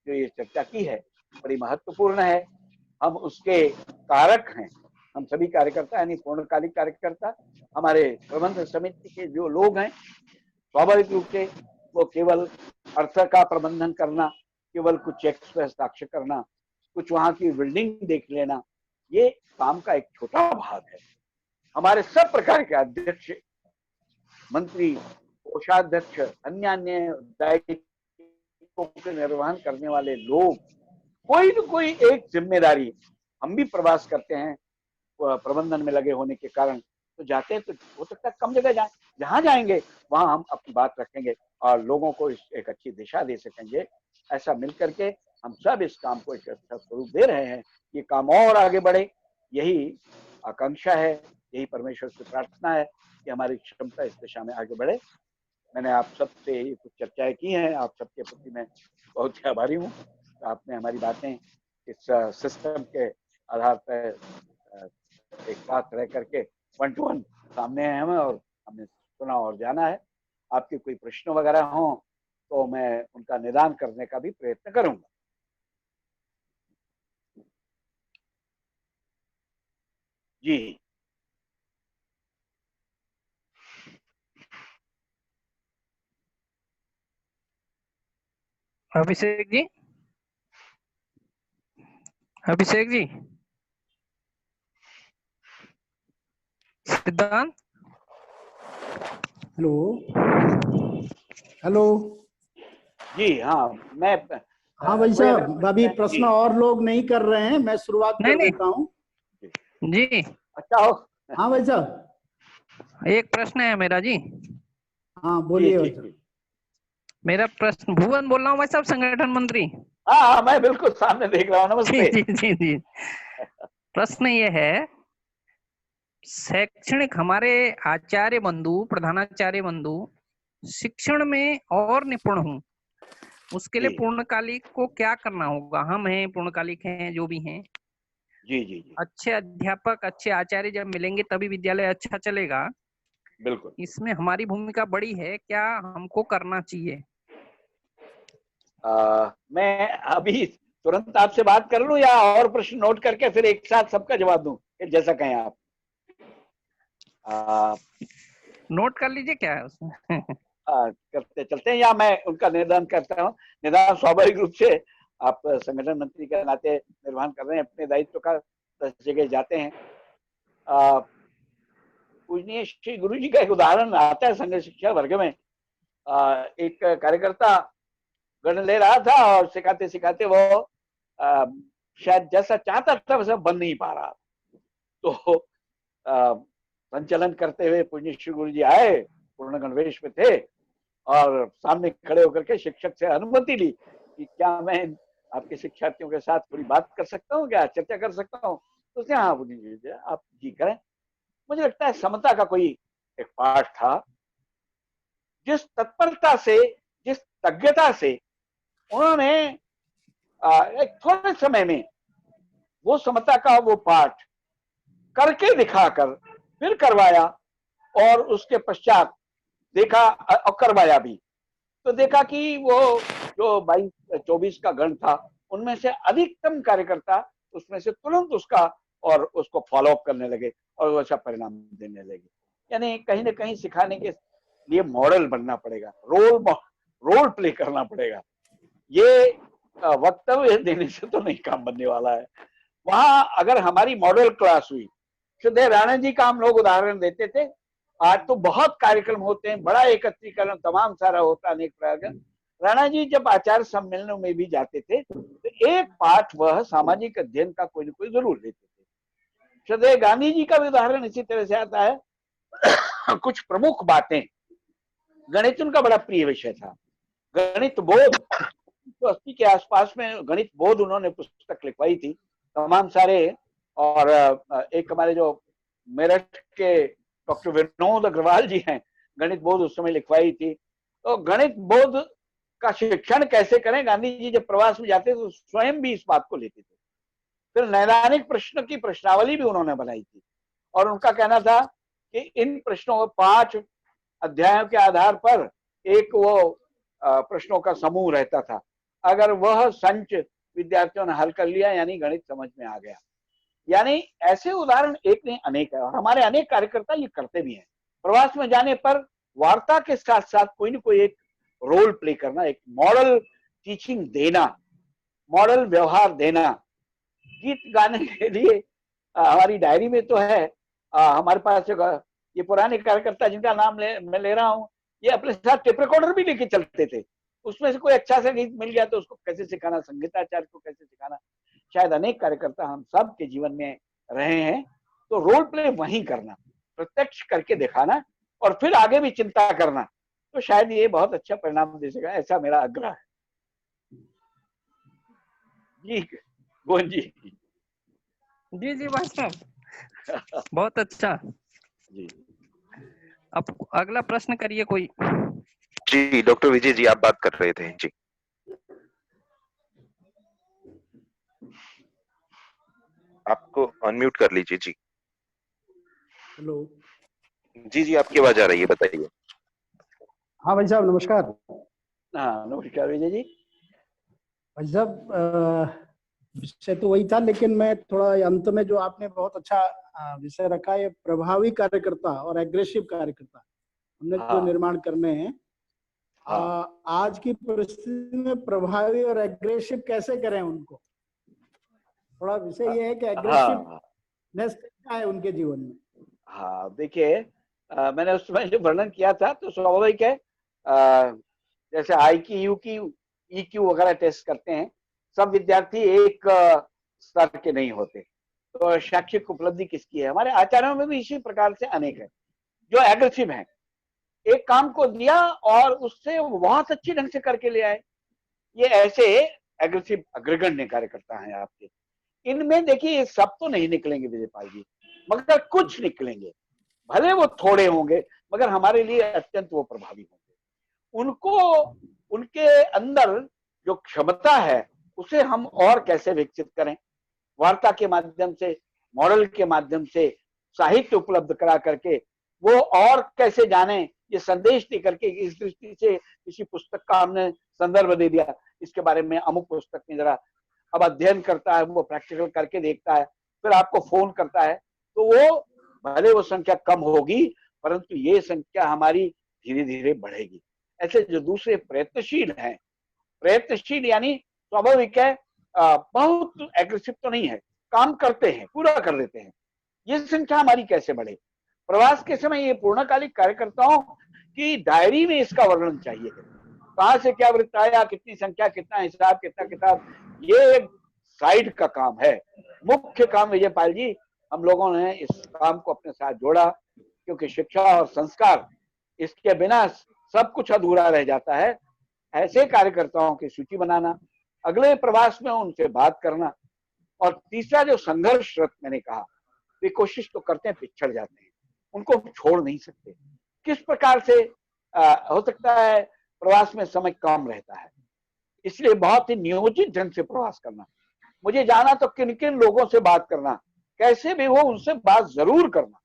जो ये चर्चा की है बड़ी महत्वपूर्ण है। हम उसके कारक हैं, हम सभी कार्यकर्ता यानी पूर्णकालिक कार्यकर्ता, हमारे प्रबंध समिति के जो लोग हैं, स्वाभाविक रूप से वो केवल अर्थ का प्रबंधन करना, केवल कुछ चेक्स पर हस्ताक्षर करना, कुछ वहां की बिल्डिंग देख लेना, ये काम का एक छोटा भाग है। हमारे सब प्रकार के अध्यक्ष, मंत्री, कोषाध्यक्ष, अन्य दायित्वों के निर्वहन करने वाले लोग, कोई न कोई एक जिम्मेदारी, हम भी प्रवास करते हैं प्रबंधन में लगे होने के कारण, तो जाते हैं तो हो सकता है कम जगह जाएं, जहां जाएंगे वहां हम अपनी बात रखेंगे और लोगों को एक अच्छी दिशा दे सकेंगे। ऐसा मिलकर के हम सब इस काम को एक अच्छा स्वरूप दे रहे हैं। ये काम और आगे बढ़े, यही आकांक्षा है, यही परमेश्वर से प्रार्थना है कि हमारी क्षमता इस दिशा में आगे बढ़े। मैंने आप सबसे कुछ चर्चाएं की हैं, आप सबके प्रति मैं बहुत आभारी हूँ। आपने हमारी बातें इस सिस्टम के आधार पर एक साथ रह करके 1 to 1 सामने हैं हमें, और हमने सुना और जाना है। आपके कोई प्रश्न वगैरह हो तो मैं उनका निदान करने का भी प्रयत्न करूंगा। जी अभिषेक जी, अभिषेक जी, सिद्धांत, हेलो हेलो। जी हाँ, मैं हाँ भाई साहब, अभी प्रश्न और लोग नहीं कर रहे हैं, मैं शुरुआत कर देता हूँ। जी अच्छा हो। हाँ भाई साहब, एक प्रश्न है मेरा जी। हाँ बोलिए भाई साहब। मेरा प्रश्न, भुवन बोल रहा हूँ भाई साहब, संगठन मंत्री। हाँ, मैं बिल्कुल सामने देख रहा हूँ। नमस्ते। जी जी जी। प्रश्न ये है, शैक्षणिक हमारे आचार्य बंधु, प्रधानाचार्य बंधु शिक्षण में और निपुण हूँ, उसके लिए पूर्णकालिक को क्या करना होगा? हम हैं, पूर्णकालिक हैं, जो भी हैं, जी जी जी, अच्छे अध्यापक, अच्छे आचार्य जब मिलेंगे तभी विद्यालय अच्छा चलेगा। बिल्कुल। इसमें हमारी भूमिका बड़ी है, क्या हमको करना चाहिए? मैं अभी तुरंत आपसे बात कर लूं या और प्रश्न नोट करके फिर एक साथ सबका जवाब दूं, जैसा कहें आप। नोट कर लीजिए, क्या है उसमें। करते चलते हैं या मैं उनका निदान करता हूँ। निदान स्वाभाविक रूप से आप संगठन मंत्री के नाते निर्वहन कर रहे हैं अपने दायित्व का, 10 जगह जाते हैं। पूजनीय श्री गुरु जी का एक उदाहरण आता है संघ शिक्षा वर्ग में। एक कार्यकर्ता गण ले रहा था और सिखाते सिखाते वो शायद जैसा चाहता था वैसा बन नहीं पा रहा। तो संचलन करते हुए पूज्य श्री गुरु जी आए, पूर्ण गणवेश में थे और सामने खड़े होकर के शिक्षक से अनुमति ली कि क्या मैं आपके शिक्षार्थियों के साथ थोड़ी बात कर सकता हूँ, क्या चर्चा कर सकता हूँ? तो उसने हाँ जी आप जी करें। मुझे लगता है समता का कोई एक पाठ था, जिस तत्परता से, जिस तज्ञता से उन्होंने एक थोड़े समय में वो समता का वो पाठ करके दिखाकर फिर करवाया और उसके पश्चात देखा और करवाया भी, तो देखा कि वो जो 22-24 का गण था उनमें से अधिकतम कार्यकर्ता उसमें से तुरंत उसका और उसको फॉलो अप करने लगे और अच्छा परिणाम देने लगे। यानी कहीं ना कहीं सिखाने के लिए मॉडल बनना पड़ेगा, रोल प्ले करना पड़ेगा। ये वक्तव्य देने से तो नहीं काम बनने वाला है। वहां अगर हमारी मॉडल क्लास हुई, श्रद्धेय राणा जी का हम लोग उदाहरण देते थे, आज तो बहुत कार्यक्रम होते हैं, बड़ा एकत्रीकरण तमाम सारा होता, अनेक प्रकार। राणा जी जब आचार्य सम्मेलनों में भी जाते थे तो एक पाठ वह सामाजिक अध्ययन का कोई न कोई जरूर लेते थे। श्रद्धेय गांधी जी का भी उदाहरण इसी तरह से आता है। कुछ प्रमुख बातें, गणित उनका बड़ा प्रिय विषय था, गणित बोध तो 80 के आसपास में गणित बोध उन्होंने पुस्तक लिखवाई थी तमाम सारे। और एक हमारे जो मेरठ के डॉक्टर विनोद अग्रवाल जी हैं, गणित बोध उस समय लिखवाई थी। तो गणित बोध का शिक्षण कैसे करें, गांधी जी जब प्रवास में जाते तो स्वयं भी इस बात को लेते थे। फिर नैदानिक प्रश्न की प्रश्नावली भी उन्होंने बनाई थी और उनका कहना था कि इन प्रश्नों 5 अध्यायों के आधार पर एक वो प्रश्नों का समूह रहता था। अगर वह संच विद्यार्थियों ने हल कर लिया यानी गणित समझ में आ गया। यानी ऐसे उदाहरण एक नहीं अनेक है और हमारे अनेक कार्यकर्ता ये करते भी हैं। प्रवास में जाने पर वार्ता के साथ साथ कोई न कोई एक रोल प्ले करना, एक मॉडल टीचिंग देना, मॉडल व्यवहार देना। गीत गाने के लिए हमारी डायरी में तो है, हमारे पास ये पुराने कार्यकर्ता जिनका नाम मैं ले रहा हूँ, ये अपने साथ टेप रिकॉर्डर भी लेके चलते थे। उसमें से कोई अच्छा सा गीत मिल गया तो उसको कैसे सिखाना, संगीताचार्य को कैसे सिखाना। शायद अनेक कार्यकर्ता हम सब के जीवन में रहे हैं। तो रोल प्ले वहीं करना, प्रत्यक्ष करके दिखाना और फिर आगे भी चिंता करना, तो शायद ये बहुत अच्छा परिणाम दे सकेगा, ऐसा मेरा आग्रह है। जी गोविंद जी। जी भाई साहब, बहुत अच्छा जी। अब अगला प्रश्न करिए कोई। जी डॉक्टर विजय जी, आप बात कर रहे थे जी। आपको अनम्यूट कर लीजिए जी। हेलो जी जी, आपकी आवाज आ रही है, बताइए। हाँ भाई साहब नमस्कार। हाँ नमस्कार विजय जी। भाई साहब विषय तो वही था, लेकिन मैं थोड़ा अंत में जो आपने बहुत अच्छा विषय रखा है, प्रभावी कार्यकर्ता और एग्रेसिव कार्यकर्ता हमने जो निर्माण करने हैं। आज की परिस्थिति में प्रभावी और एग्रेसिव कैसे करें उनको, थोड़ा विषय ये है कि एग्रेसिवनेस क्या है उनके जीवन में। हाँ देखिए, मैंने उस समय जो वर्णन किया था तो स्वाभाविक है, जैसे IQ की EQ वगैरह टेस्ट करते हैं, सब विद्यार्थी एक स्तर के नहीं होते। तो शैक्षिक उपलब्धि किसकी है, हमारे आचार्यों में भी इसी प्रकार से अनेक है जो एग्रेसिव हैं। एक काम को दिया और उससे बहुत अच्छी ढंग से करके ले आए, ये ऐसे एग्रेसिव अग्रगण्य कार्यकर्ता हैं आपके। इनमें देखिए सब तो नहीं निकलेंगे विजयपाल जी, मगर कुछ निकलेंगे, भले वो थोड़े होंगे मगर हमारे लिए अत्यंत वो प्रभावी होंगे। उनको उनके अंदर जो क्षमता है उसे हम और कैसे विकसित करें, वार्ता के माध्यम से, मॉडल के माध्यम से, साहित्य उपलब्ध करा करके वो और कैसे जाने, ये संदेश दे करके। इस दृष्टि से किसी पुस्तक का हमने संदर्भ दे दिया, इसके बारे में अमुक पुस्तक में जरा, अब अध्ययन करता है, वो प्रैक्टिकल करके देखता है, फिर आपको फोन करता है, तो वो भले वो संख्या कम होगी परंतु ये संख्या हमारी धीरे धीरे बढ़ेगी। ऐसे जो दूसरे प्रयत्नशील हैं, प्रयत्नशील यानी स्वाभाविक है, बहुत एग्रेसिव तो नहीं है, काम करते हैं, पूरा कर लेते हैं, ये संख्या हमारी कैसे बढ़े। प्रवास के समय ये पूर्णकालिक कार्यकर्ताओं की डायरी में इसका वर्णन चाहिए। कहाँ से क्या वृत्त आया, कितनी संख्या, कितना हिसाब, कितना किताब, ये एक साइड का काम है। मुख्य काम विजयपाल जी, हम लोगों ने इस काम को अपने साथ जोड़ा, क्योंकि शिक्षा और संस्कार, इसके बिना सब कुछ अधूरा रह जाता है। ऐसे कार्यकर्ताओं की सूची बनाना, अगले प्रवास में उनसे बात करना, और तीसरा जो संघर्षरत मैंने कहा, वे कोशिश तो करते हैं, पिछड़ जाते हैं, उनको छोड़ नहीं सकते। किस प्रकार से हो सकता है प्रवास में समय कम रहता है, इसलिए बहुत ही नियोजित ढंग से प्रवास करना, मुझे जाना तो किन किन लोगों से बात करना, कैसे भी हो उनसे बात जरूर करना,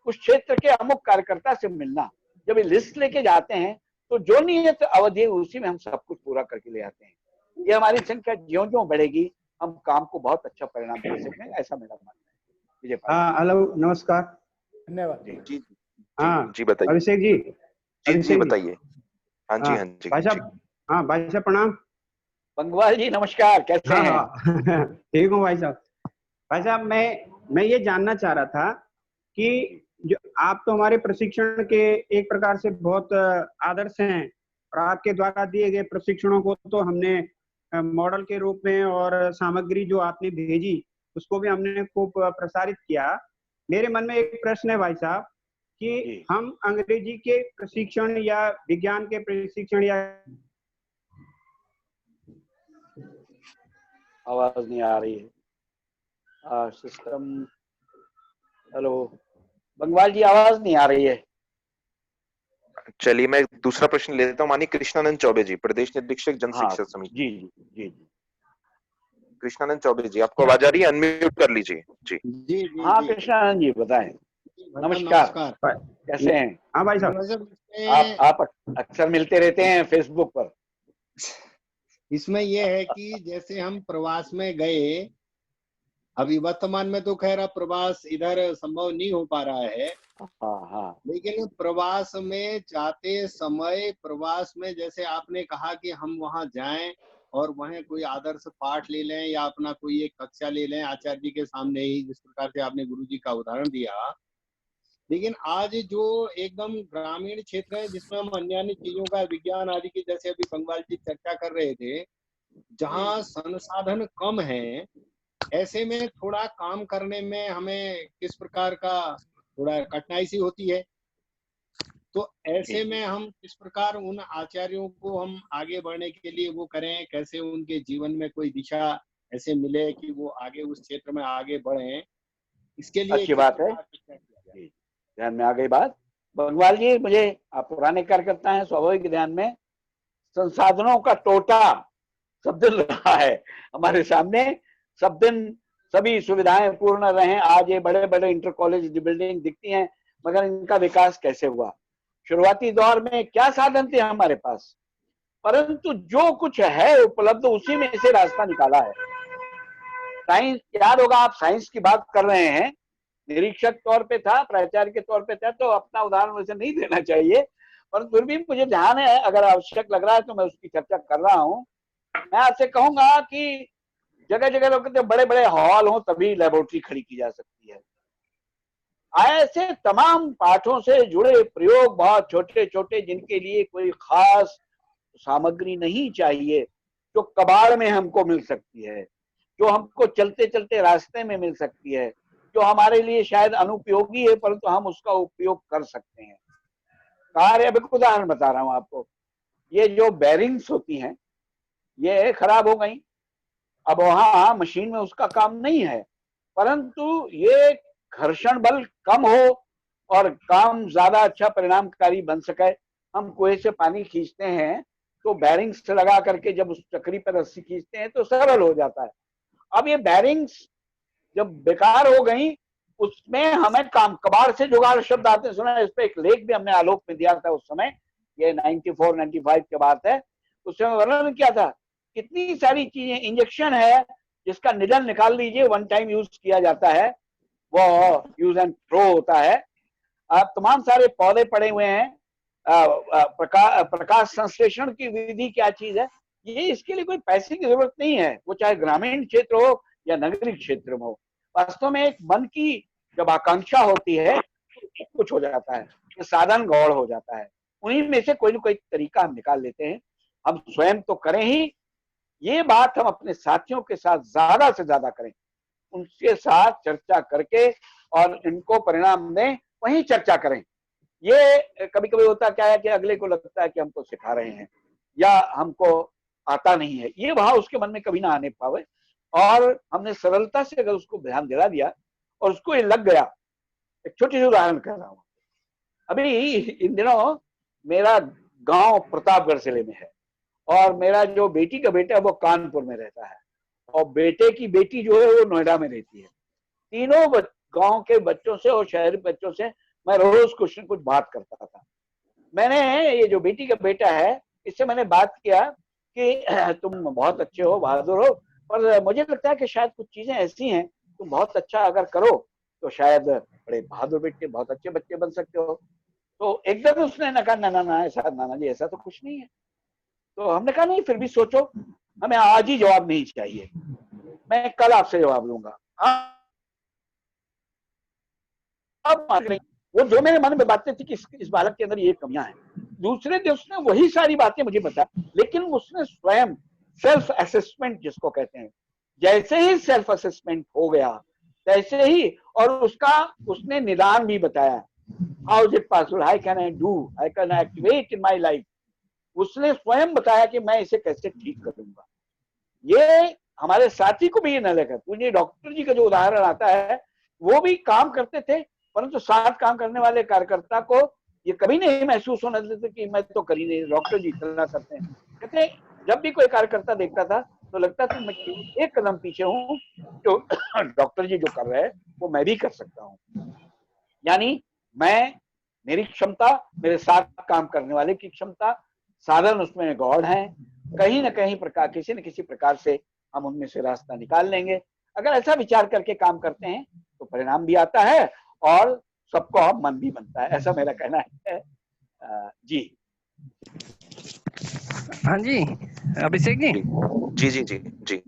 उस क्षेत्र के अमुक कार्यकर्ता से मिलना। जब ये लिस्ट लेके जाते हैं तो जो नियत अवधि है उसी में हम सब कुछ पूरा करके ले आते हैं। ये हमारी संख्या ज्यों ज्यों बढ़ेगी, हम काम को बहुत अच्छा परिणाम दे सकेंगे, ऐसा मेरा मानना है। विजय पाल। हाँ, हेलो, नमस्कार। धन्यवाद। जी हाँ, जी बताइए। अभिषेक जी। जी बताइए। हाँ जी, हाँ जी, भाई साहब। हाँ भाई साहब, प्रणाम। बंगवाल जी नमस्कार, कैसे हैं? हाँ, ठीक हूँ भाई साहब। भाई साहब, मैं ये जानना चाह रहा था कि जो आप तो हमारे प्रशिक्षण के एक प्रकार से बहुत आदर्श हैं, और आपके द्वारा दिए गए प्रशिक्षणों को तो हमने मॉडल के रूप में, और सामग्री जो आपने भेजी उसको भी हमने खूब प्रसारित किया। मेरे मन में एक प्रश्न है भाई साहब कि हम अंग्रेजी के प्रशिक्षण या विज्ञान के प्रशिक्षण या आवाज नहीं आ रही है सिस्टम। हेलो बंगवाल जी, आवाज नहीं आ रही है। चलिए मैं दूसरा प्रश्न ले लेता हूँ। माननीय कृष्णानंद चौबे जी, प्रदेश निरीक्षक जन शिक्षा समिति। जी जी जी कृष्णानंद चौबे जी, आपको आवाज आ रही है? अनम्यूट कर लीजिए जी। जी जी हाँ जी। कृष्णानंद जी बताएं। नमस्कार। कैसे हैं हाँ भाई साहब। आप अक्सर मिलते रहते हैं फेसबुक पर। इसमें यह है कि जैसे हम प्रवास में गए, अभी वर्तमान में तो खैर अब प्रवास इधर संभव नहीं हो पा रहा है, हाँ, लेकिन प्रवास में जाते समय, प्रवास में जैसे आपने कहा कि हम वहां जाएं और वहां कोई आदर्श पाठ ले लें या अपना कोई एक कक्षा ले लें आचार्य जी के सामने ही, जिस प्रकार से आपने गुरु जी का उदाहरण दिया। लेकिन आज जो एकदम ग्रामीण क्षेत्र है जिसमें हम अन्य चीजों का, विज्ञान आदि की, जैसे अभी बंगवाल जी चर्चा कर रहे थे, जहाँ संसाधन कम है, ऐसे में थोड़ा काम करने में हमें किस प्रकार का थोड़ा कठिनाई सी होती है। तो ऐसे में हम किस प्रकार उन आचार्यों को हम आगे बढ़ने के लिए वो करें, कैसे उनके जीवन में कोई दिशा ऐसे मिले कि वो आगे उस क्षेत्र में आगे बढ़े, इसके लिए अच्छी बात है, ध्यान में आ गई बात। बंगवाल जी, मुझे, आप पुराने कार्यकर्ता हैं, स्वाभाविक ध्यान में संसाधनों का टोटा सब दिन रहा है हमारे सामने। सब दिन सभी सुविधाएं पूर्ण रहे। आज ये बड़े बड़े इंटर कॉलेज बिल्डिंग दिखती हैं, मगर इनका विकास कैसे हुआ? शुरुआती दौर में क्या साधन थे हमारे पास, परंतु जो कुछ है उपलब्ध उसी में से रास्ता निकाला है। साइंस, याद होगा आप साइंस की बात कर रहे हैं, निरीक्षक तौर पे था, प्राचार्य के तौर पे था, तो अपना उदाहरण वैसे नहीं देना चाहिए, पर फिर भी मुझे ध्यान है, अगर आवश्यक लग रहा है तो मैं उसकी चर्चा कर रहा हूँ। मैं आपसे कहूंगा कि जगह जगह लोग कहते बड़े बड़े हॉल हो तभी लेबोरेटरी खड़ी की जा सकती है। ऐसे तमाम पाठों से जुड़े प्रयोग बहुत छोटे छोटे, जिनके लिए कोई खास सामग्री नहीं चाहिए, जो कबाड़ में हमको मिल सकती है, जो हमको चलते चलते रास्ते में मिल सकती है, जो हमारे लिए शायद अनुपयोगी है परंतु हम उसका उपयोग कर सकते हैं। कार्य, अभी उदाहरण बता रहा हूं आपको, ये जो बेरिंग्स होती हैं ये खराब हो गई, अब वहां मशीन में उसका काम नहीं है, परंतु ये घर्षण बल कम हो और काम ज्यादा अच्छा परिणामकारी बन सके। हम कुएं से पानी खींचते हैं तो बैरिंग्स लगा करके जब उस चक्री पर रस्सी खींचते हैं तो सरल हो जाता है। अब ये बैरिंग्स जब बेकार हो गई, उसमें हमें काम, कबाड़ से जुगाड़ शब्द आते सुना, इस पे एक लेख भी हमने आलोक में दिया था उस समय, ये 94-95 के बात है। उसमें वर्णन किया था कितनी सारी चीजें, इंजेक्शन है जिसका निडल निकाल लीजिए, वन टाइम यूज किया जाता है, वो यूज एंड थ्रो होता है। अब तमाम सारे पौधे पड़े हुए हैं, प्रकाश संश्लेषण की विधि क्या चीज है, ये इसके लिए कोई पैसे की जरूरत नहीं है, वो चाहे ग्रामीण क्षेत्र हो या नगरीय क्षेत्र में हो। वास्तव में एक मन की जब आकांक्षा होती है कुछ हो जाता है, तो साधन गौड़ हो जाता है, उन्हीं में से कोई ना कोई तरीका हम निकाल लेते हैं। हम स्वयं तो करें ही, ये बात हम अपने साथियों के साथ ज्यादा से ज्यादा करें, उनके साथ चर्चा करके और इनको परिणाम दें, वहीं चर्चा करें। ये कभी कभी होता क्या है कि अगले को लगता है कि हमको सिखा रहे हैं या हमको आता नहीं है, ये वहां उसके मन में कभी ना आने पावे। और हमने सरलता से अगर उसको ध्यान दिला दिया और उसको ये लग गया। एक छोटी सी उदाहरण कर रहा हूं। अभी इन दिनों मेरा गांव प्रतापगढ़ जिले में है और मेरा जो बेटी का बेटा है वो कानपुर में रहता है और बेटे की बेटी जो है वो नोएडा में रहती है। तीनों गांव के बच्चों से और शहरी बच्चों से मैं रोज कुछ न कुछ बात करता था। मैंने ये जो बेटी का बेटा है इससे मैंने बात किया कि तुम बहुत अच्छे हो, बहादुर हो, पर मुझे लगता है कि शायद कुछ चीजें ऐसी हैं तुम बहुत अच्छा अगर करो तो शायद बड़े बहादुर बेटे, बहुत अच्छे बच्चे बन सकते हो। तो एकदम उसने कहा ना ना ऐसा, नाना जी ऐसा तो कुछ नहीं है। तो हमने कहा नहीं, फिर भी सोचो, हमें आज ही जवाब नहीं चाहिए, मैं कल आपसे जवाब लूंगा। अब वो जो मेरे मन में बातें थी कि इस बालक के अंदर ये कमियां हैं, दूसरे दिन उसने वही सारी बातें मुझे बताई, लेकिन उसने स्वयं सेल्फ असेसमेंट जिसको कहते हैं, जैसे ही सेल्फ असेसमेंट हो गया तैसे ही, और उसने निदान भी बताया, how is it possible, I can activate in my life. उसने स्वयं बताया कि मैं इसे कैसे ठीक करूंगा। ये हमारे साथी को भी ये न लगा। मुझे डॉक्टर जी का जो उदाहरण आता है, वो भी काम करते थे, परंतु साथ काम करने वाले कार्यकर्ता को ये कभी नहीं महसूस होने देते कि मैं तो कर ही नहीं, डॉक्टर जी इतना करते हैं। कहते जब भी कोई कार्यकर्ता देखता था तो लगता था मैं एक कदम पीछे हूँ, जो डॉक्टर जी जो कर रहे हैं वो मैं भी कर सकता हूँ। यानी मेरी क्षमता, मेरे साथ काम करने वाले की क्षमता, साधन उसमें गॉड है, कहीं ना कहीं प्रकार, किसी न किसी प्रकार से हम उनमें से रास्ता निकाल लेंगे। अगर ऐसा विचार करके काम करते हैं तो परिणाम भी आता है और सबको मन भी बनता है, ऐसा मेरा कहना है। जी हाँ जी अभिषेक जी। जी जी जी जी।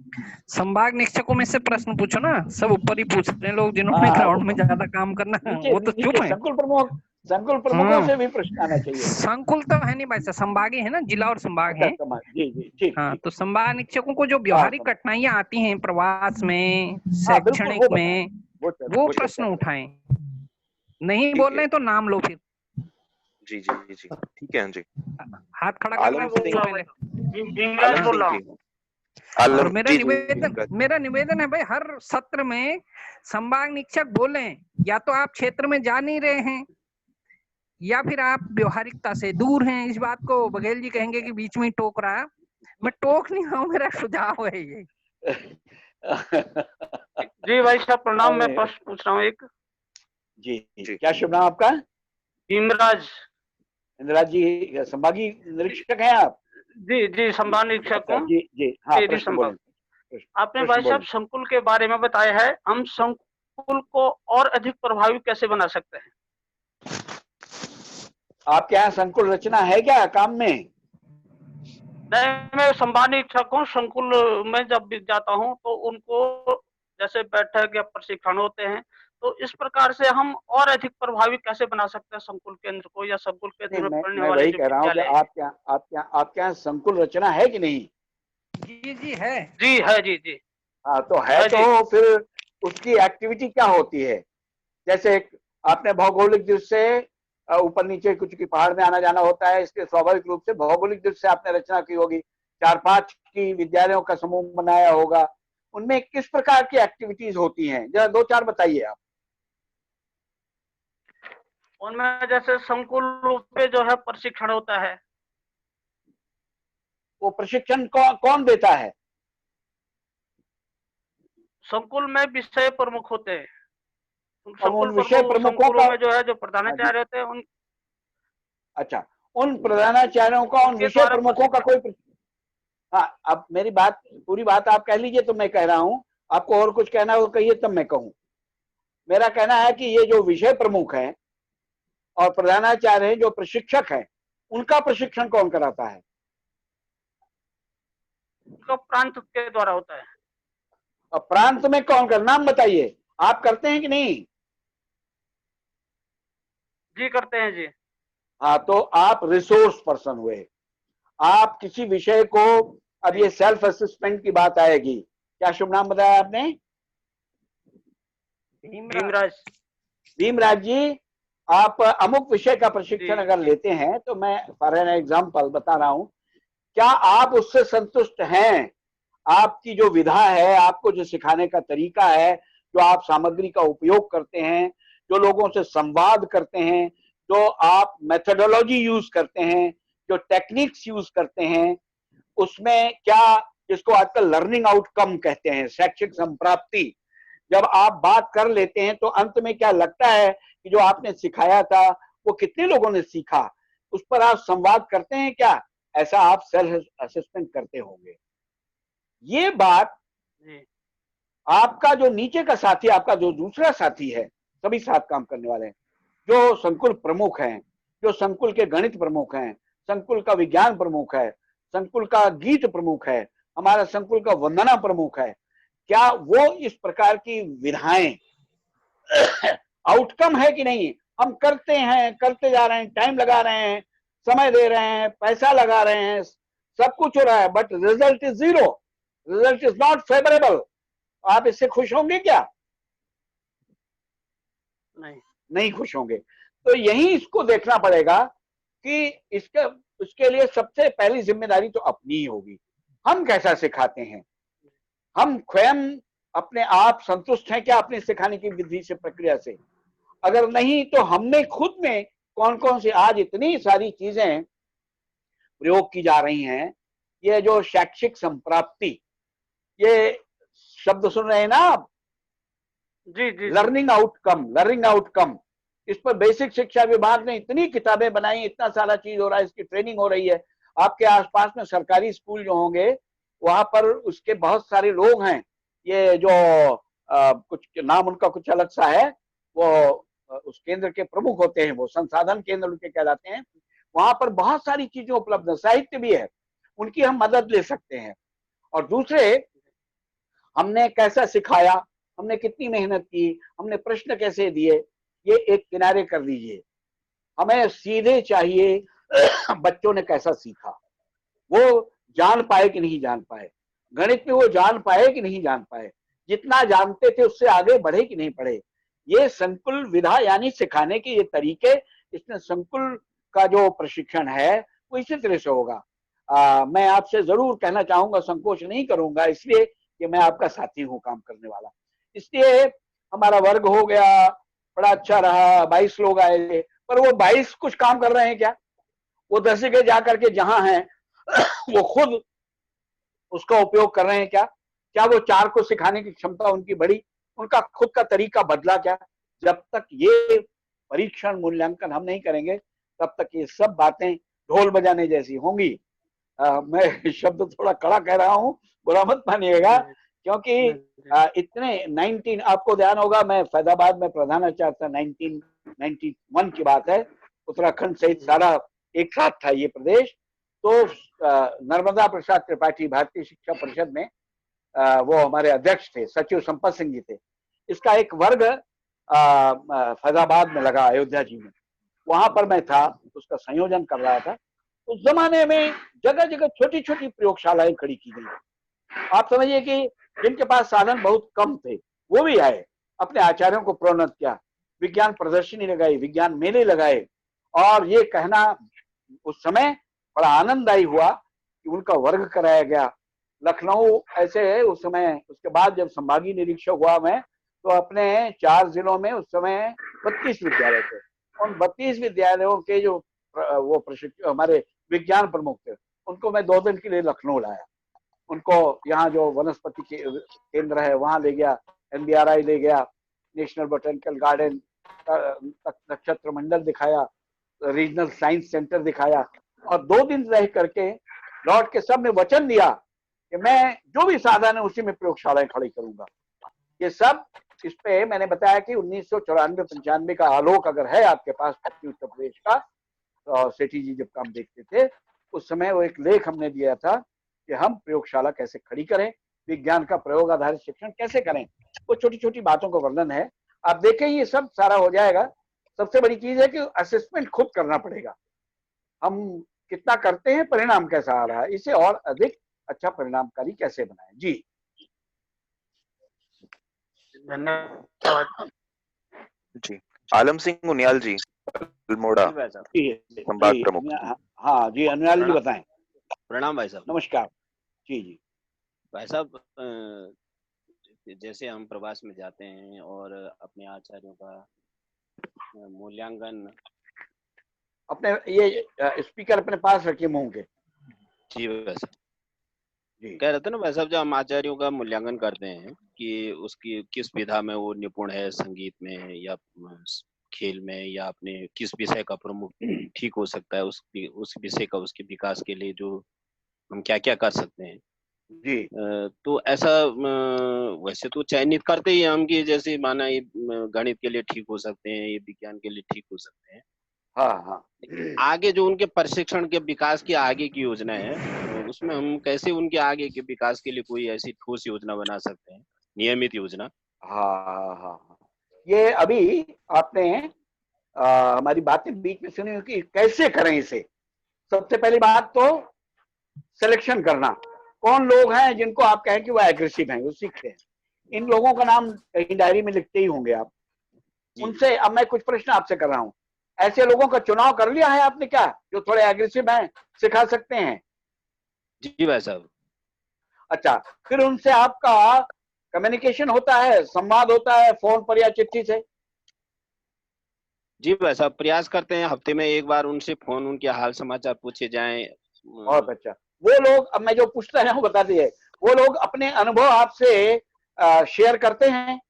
संभाग निरीक्षकों में से प्रश्न पूछो ना, सब ऊपर ही पूछ रहे हैं लोग जिन्होंने ग्राउंड में ज्यादा काम करना है, वो तो चुप है। संकुल प्रमुखों से भी प्रश्न आना चाहिए। संकुल तो है नहीं भाई साहब, संभागी है ना, जिला और संभाग है। जी जी ठीक। हाँ, तो संभाग निरीक्षकों को जो व्यवहारिक कठिनाइयां आती हैं प्रवास में, शैक्षणिक में, वो प्रश्न उठाएं। नहीं बोल रहे तो नाम लो फिर। जी जी जी ठीक है। जी हाथ खड़ा कर रहा है पहले। और मेरा निवेदन है भाई, हर सत्र में संभाग निरीक्षक बोलें, या तो आप क्षेत्र में जा नहीं रहे हैं या फिर आप व्यवहारिकता से दूर हैं। इस बात को बघेल जी कहेंगे कि बीच में टोक रहा है, मैं टोक नहीं रहा हूं, मेरा सुझाव है ये। जी भाई साहब प्रणाम, मैं प्रश्न पूछ रहा हूँ एक। जी क्या शुभ नाम आपका? इंद्राज। इंद्राज जी संभागी निरीक्षक हैं आप? जी जी संभाग निरीक्षक हूँ। जी जी हाँ, आपने भाई साहब संकुल के बारे में बताया है, हम संकुल को और अधिक प्रभावी कैसे बना सकते हैं? आपके यहाँ संकुल रचना है क्या काम में? नहीं, मैं संभाग निरीक्षक हूँ। संकुल में जब भी जाता हूँ तो उनको जैसे बैठक या प्रशिक्षण होते हैं, तो इस प्रकार से हम और अधिक प्रभावी कैसे बना सकते हैं संकुल केंद्र को, या संकुल केंद्र में पढ़ने वाले वही कह रहा हूँ कि आपके यहाँ संकुल रचना है कि नहीं? जी है। जी है। जी जी हाँ तो है तो फिर उसकी एक्टिविटी क्या होती है? जैसे आपने भौगोलिक दृष्टि से ऊपर नीचे कुछ की पहाड़ में आना जाना होता है, इसके स्वाभाविक रूप से भौगोलिक दृष्टि से आपने रचना की होगी, 4-5 की विद्यालयों का समूह बनाया होगा, उनमें किस प्रकार की एक्टिविटीज होती हैं, जरा 2-4 बताइए आप। उनमें जैसे संकुल रूप पे जो है प्रशिक्षण होता है। वो प्रशिक्षण कौन देता है? संकुल में विषय प्रमुख होते हैं। संकुल विषय प्रमुखों का में जो है जो प्रधानाचार्य होते हैं उन, अच्छा, उन प्रधानाचार्यों का, उन विषय प्रमुखों का कोई, हाँ अब मेरी बात, पूरी बात आप कह लीजिए तो मैं कह रहा हूं, आपको और कुछ कहना हो कहिए तब मैं कहूं। मेरा कहना है कि ये जो विषय प्रमुख हैं और प्रधानाचार्य हैं, जो प्रशिक्षक हैं, उनका प्रशिक्षण कौन कराता है? तो प्रांत के द्वारा होता है। और प्रांत में कौन कर, नाम बताइए, आप करते हैं कि नहीं? जी करते हैं जी। हाँ तो आप रिसोर्स पर्सन हुए, आप किसी विषय को, अब ये सेल्फ असेसमेंट की बात आएगी, क्या शुभ नाम बताया आपने? भीमराज जी, आप अमुक विषय का प्रशिक्षण अगर लेते हैं, तो मैं फॉर एन एग्जांपल बता रहा हूं, क्या आप उससे संतुष्ट हैं? आपकी जो विधा है, आपको जो सिखाने का तरीका है, जो आप सामग्री का उपयोग करते हैं, जो लोगों से संवाद करते हैं, जो आप मेथोडोलॉजी यूज करते हैं, जो टेक्निक्स यूज करते हैं, उसमें क्या, जिसको आजकल लर्निंग आउटकम कहते हैं, शैक्षिक संप्राप्ति, जब आप बात कर लेते हैं तो अंत में क्या लगता है कि जो आपने सिखाया था वो कितने लोगों ने सीखा, उस पर आप संवाद करते हैं क्या? ऐसा आप सेल्फ असेसमेंट करते होंगे। ये बात आपका जो नीचे का साथी, आपका जो दूसरा साथी है, सभी साथ काम करने वाले हैं, जो संकुल प्रमुख हैं, जो संकुल के गणित प्रमुख हैं, संकुल का विज्ञान प्रमुख है, संकुल का गीत प्रमुख है, हमारा संकुल का वंदना प्रमुख है, क्या वो इस प्रकार की विधाएं आउटकम है कि नहीं? हम करते हैं, करते जा रहे हैं, टाइम लगा रहे हैं, समय दे रहे हैं, पैसा लगा रहे हैं, सब कुछ हो रहा है, but result is zero, result is not favourable. आप इससे खुश होंगे क्या? नहीं खुश होंगे। तो यही इसको देखना पड़ेगा कि इसके लिए सबसे पहली जिम्मेदारी तो अपनी ही होगी। हम कैसा सिखाते हैं? हम स्वयं अपने आप संतुष्ट हैं क्या अपने सिखाने की विधि से, प्रक्रिया से? अगर नहीं तो हमने खुद में कौन कौन सी आज इतनी सारी चीजें प्रयोग की जा रही हैं। ये जो शैक्षिक संप्राप्ति, ये शब्द सुन रहे हैं ना आप? जी। लर्निंग आउटकम, लर्निंग आउटकम, इस पर बेसिक शिक्षा विभाग ने इतनी किताबें बनाई, इतना सारा चीज हो रहा है, इसकी ट्रेनिंग हो रही है। आपके आसपास में सरकारी स्कूल जो होंगे वहां पर उसके बहुत सारे लोग हैं, ये जो कुछ नाम उनका कुछ अलग सा है, वो उस केंद्र के प्रमुख होते हैं, वो संसाधन केंद्र उनके कहलाते हैं। वहां पर बहुत सारी चीजें उपलब्ध है, साहित्य भी है, उनकी हम मदद ले सकते हैं। और दूसरे, हमने कैसा सिखाया, हमने कितनी मेहनत की, हमने प्रश्न कैसे दिए, ये एक किनारे कर दीजिए। हमें सीधे चाहिए बच्चों ने कैसा सीखा, वो जान पाए कि नहीं जान पाए, गणित में वो जान पाए कि नहीं जान पाए, जितना जानते थे उससे आगे बढ़े कि नहीं बढ़े। ये संकुल विधा यानी सिखाने के ये तरीके, इसमें संकुल का जो प्रशिक्षण है वो इसी तरह से होगा। मैं आपसे जरूर कहना चाहूंगा, संकोच नहीं करूंगा, इसलिए कि मैं आपका साथी हूं काम करने वाला। इसलिए हमारा वर्ग हो गया, बड़ा अच्छा रहा, 22 लोग आए थे, पर वो 22 कुछ काम कर रहे हैं क्या? वो 10 जगह जाकर के जहां हैं वो खुद उसका उपयोग कर रहे हैं क्या? क्या वो 4 को सिखाने की क्षमता उनकी बढ़ी? उनका खुद का तरीका बदला क्या? जब तक ये परीक्षण मूल्यांकन हम नहीं करेंगे तब तक ये सब बातें ढोल बजाने जैसी होंगी। मैं शब्द थोड़ा कड़ा कह रहा हूं, बुरा मत मानिएगा, क्योंकि इतने 19, आपको ध्यान होगा मैं फैजाबाद में प्रधानाचार्य था, 1991 की बात है, उत्तराखंड सहित सारा एक साथ था ये प्रदेश। तो नर्मदा प्रसाद त्रिपाठी भारतीय शिक्षा परिषद में वो हमारे अध्यक्ष थे, सचिव संपत सिंह जी थे। इसका एक वर्ग फैजाबाद में लगा, अयोध्या जी में, वहां पर मैं था, उसका संयोजन कर रहा था। उस जमाने में जगह जगह छोटी छोटी प्रयोगशालाएं खड़ी की गई। आप समझिए कि जिनके पास साधन बहुत कम थे वो भी आए, अपने आचार्यों को प्रोन्नत किया, विज्ञान प्रदर्शनी लगाई, विज्ञान मेले लगाए। और ये कहना उस समय बड़ा आनंददायी हुआ कि उनका वर्ग कराया गया। लखनऊ ऐसे उस समय, उसके बाद जब संभागीय निरीक्षक हुआ मैं, तो अपने 4 जिलों में उस समय 32 विद्यालय थे। उन 32 विद्यालयों के जो वो प्रशिक्षक हमारे विज्ञान प्रमुख थे, उनको मैं 2 दिन के लिए लखनऊ लाया। उनको यहाँ जो वनस्पति केंद्र है वहां ले गया, NBRI ले गया, नेशनल बोटेनिकल गार्डन, नक्षत्र मंडल दिखाया, रीजनल साइंस सेंटर दिखाया। और 2 दिन रह करके लौट के सब ने वचन दिया कि मैं जो भी साधन है उसी में प्रयोगशालाएं खड़ी करूंगा। ये सब इस पे मैंने बताया कि 1994-95 का आलोक अगर है आपके पास पश्चिमी उत्तर प्रदेश का, तो सेठी जी जब काम देखते थे उस समय वो एक लेख हमने दिया था कि हम प्रयोगशाला कैसे खड़ी करें, विज्ञान का प्रयोग आधारित शिक्षण कैसे करें। वो छोटी छोटी बातों का वर्णन है, आप देखें ये सब सारा हो जाएगा। सबसे बड़ी चीज है कि असेसमेंट खुद करना पड़ेगा। हम कितना करते हैं, परिणाम कैसा आ रहा है, इसे और अधिक अच्छा परिणामकारी कैसे बनाएं। जी धन्यवाद जी। आलम सिंह उनियाल जी, अल्मोड़ा, संभाग प्रमुख। हाँ जी, अनुयाल जी बताएं। प्रणाम भाई साहब। नमस्कार। जी जी भाई साहब, जैसे हम प्रवास में जाते हैं और अपने आचार्यों का मूल्यांकन, अपने ये स्पीकर अपने पास रखिए मुंह के। जी भाई साहब, जी कह रहे थे ना भाई साहब, जब हम आचार्यों का मूल्यांकन करते हैं कि उसकी किस विधा में वो निपुण है, संगीत में या खेल में, या अपने किस विषय का प्रमुख ठीक हो सकता है, उस विषय का उसके विकास के लिए जो हम क्या क्या कर सकते हैं। जी तो ऐसा वैसे तो चयनित करते ही हम कि जैसे माना ये गणित के लिए ठीक हो सकते हैं, ये विज्ञान के लिए ठीक हो सकते हैं। हाँ हाँ। आगे जो उनके प्रशिक्षण के विकास की आगे की योजना है, उसमें हम कैसे उनके आगे के विकास के लिए कोई ऐसी ठोस योजना बना सकते हैं, नियमित योजना। हाँ हाँ हाँ, ये अभी आपने हमारी बातें बीच में सुनी कि कैसे करें इसे। सबसे पहली बात तो सिलेक्शन करना, कौन लोग हैं जिनको आप कहें कि वो एग्रेसिव हैं, वो सीखते हैं। इन लोगों का नाम कहीं डायरी में लिखते ही होंगे आप। उनसे अब मैं कुछ प्रश्न आपसे कर रहा हूँ, ऐसे लोगों का चुनाव कर लिया है आपने क्या, जो थोड़े एग्रेसिव हैं, सिखा सकते हैं? जी भाई साहब। अच्छा, फिर उनसे आपका कम्युनिकेशन होता है, संवाद होता है फोन पर या चिट्ठी से? जी भाई साहब, प्रयास करते हैं हफ्ते में एक बार उनसे फोन, उनके हाल समाचार पूछे जाएं। बहुत अच्छा। वो लोग, अब मैं जो पूछ रहा हूँ बता दिए, वो लोग अपने अनुभव आपसे शेयर करते हैं?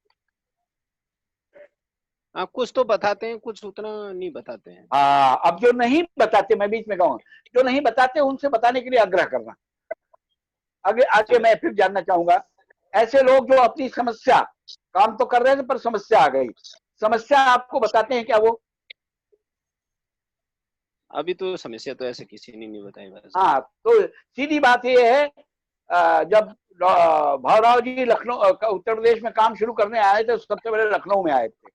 हाँ, कुछ तो बताते हैं, कुछ उतना नहीं बताते हैं। हाँ, अब जो नहीं बताते, मैं बीच में कहूँ, जो नहीं बताते उनसे बताने के लिए आग्रह करना। आगे मैं फिर जानना चाहूंगा, ऐसे लोग जो अपनी समस्या, काम तो कर रहे थे पर समस्या आ गई, समस्या आपको बताते हैं क्या वो? अभी तो समस्या तो ऐसे किसी ने नहीं बताई भाई। हाँ, तो सीधी बात ये है, जब भावराव जी लखनऊ उत्तर प्रदेश में काम शुरू करने आए थे, सबसे पहले लखनऊ में आए थे।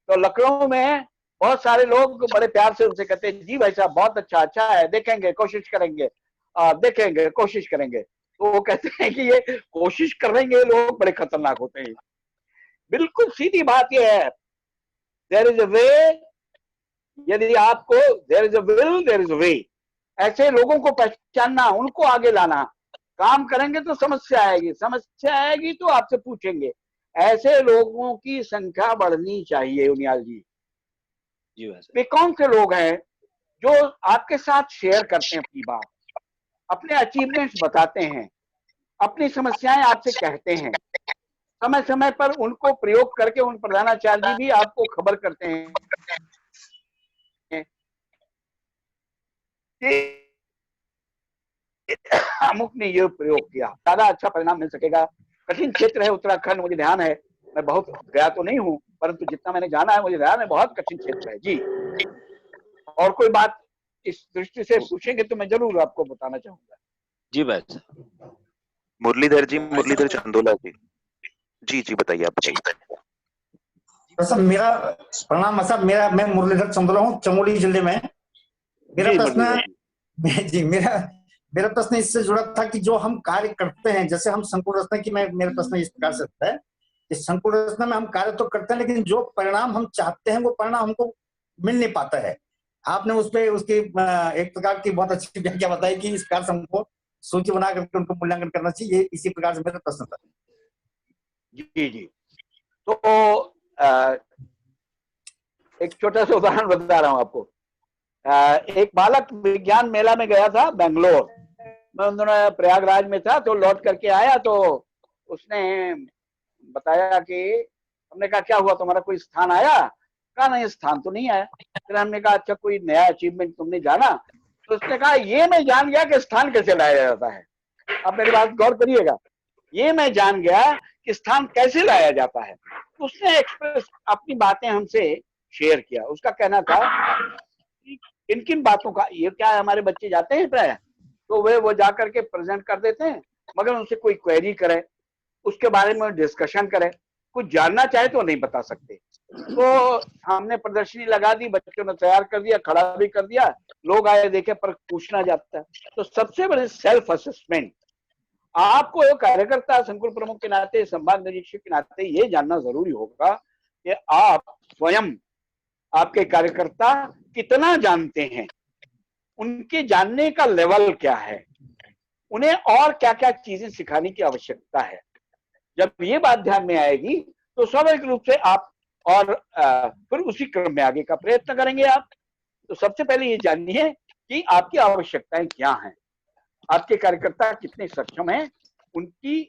तो लखनऊ में बहुत सारे लोग बड़े प्यार से उनसे कहते हैं, जी भाई साहब बहुत अच्छा है, देखेंगे, कोशिश करेंगे, देखेंगे, कोशिश करेंगे। तो वो कहते हैं कि ये कोशिश करेंगे लोग बड़े खतरनाक होते हैं। बिल्कुल सीधी बात ये है, देयर इज अ वे, यदि आपको there is a will there is a way. ऐसे लोगों को पहचानना, उनको आगे लाना। काम करेंगे तो समस्या आएगी, समस्या आएगी तो आपसे पूछेंगे। ऐसे लोगों की संख्या बढ़नी चाहिए उनियाल जी। जी वैसे वे कौन से लोग हैं जो आपके साथ शेयर करते हैं अपनी बात, अपने अचीवमेंट्स बताते हैं, अपनी समस्याएं आपसे कहते हैं, समय समय पर उनको प्रयोग करके उन प्रधानाचार्य जी भी आपको खबर करते हैं कि अमुक ने ये प्रयोग किया, ज्यादा अच्छा परिणाम मिल सकेगा। कठिन क्षेत्र है उत्तराखंड, मुझे ध्यान है, मैं बहुत गया तो नहीं हूं, परंतु जितना मैंने जाना है मुझे ध्यान है, बहुत कठिन क्षेत्र है। जी, और कोई बात इस दृष्टि से पूछेंगे तो मैं जरूर आपको बताना चाहूंगा। जी भाई। मुरलीधर जी, मुरलीधर चंदोला जी। जी बताइए, आप बताइए। सब मेरा प्रणाम साहब, मैं मुरलीधर चंदोला हूँ, चमोली जिले में। मेरा प्रश्न जी मेरा प्रश्न इससे जुड़ा था कि जो हम कार्य करते हैं, जैसे हम संकुल रचना की, मेरा प्रश्न इस प्रकार से है कि संकुल रचना में हम कार्य तो करते हैं, लेकिन जो परिणाम हम चाहते हैं वो परिणाम हमको मिल नहीं पाता है। आपने उसपे उसकी एक प्रकार की बहुत अच्छी व्याख्या बताई कि इस प्रकार से हमको सूची बना करके उनको मूल्यांकन करना चाहिए। इसी प्रकार से मेरा प्रश्न था। जी, तो एक छोटा सा उदाहरण बता रहा हूँ आपको। एक बालक विज्ञान मेला में गया था बेंगलोर, मैं उन दिनों प्रयागराज में था, तो लौट करके आया तो उसने बताया कि, हमने कहा क्या हुआ, तुम्हारा कोई स्थान आया? कहा नहीं, स्थान तो नहीं आया। फिर हमने कहा अच्छा कोई नया अचीवमेंट तुमने जाना? तो उसने कहा ये मैं जान गया कि स्थान कैसे लाया जाता है। आप मेरी बात गौर करिएगा, ये मैं जान गया कि स्थान कैसे लाया जाता है। उसने एक्सप्रेस अपनी बातें हमसे शेयर किया। उसका कहना था किन किन बातों का, ये क्या हमारे बच्चे जाते हैं प्राय, तो वो जाकर के प्रेजेंट कर देते हैं, मगर उनसे कोई क्वेरी करे, उसके बारे में डिस्कशन करे, कुछ जानना चाहे तो नहीं बता सकते। तो हमने प्रदर्शनी लगा दी, बच्चों ने तैयार कर दिया, खड़ा भी कर दिया, लोग आए देखे, पर पूछना जाता है। तो सबसे बड़े सेल्फ असेसमेंट आपको एक कार्यकर्ता, संकुल प्रमुख के नाते, संभाग निरीक्षक के नाते ये जानना जरूरी होगा कि आप स्वयं, आपके कार्यकर्ता कितना जानते हैं, उनके जानने का लेवल क्या है, उन्हें और क्या क्या चीजें सिखाने की आवश्यकता है। जब ये बात ध्यान में आएगी तो स्वाभाविक रूप से आप और फिर उसी क्रम में आगे का प्रयत्न करेंगे आप। तो सबसे पहले ये जानिए कि आपकी आवश्यकताएं क्या हैं, आपके कार्यकर्ता कितने सक्षम हैं, उनकी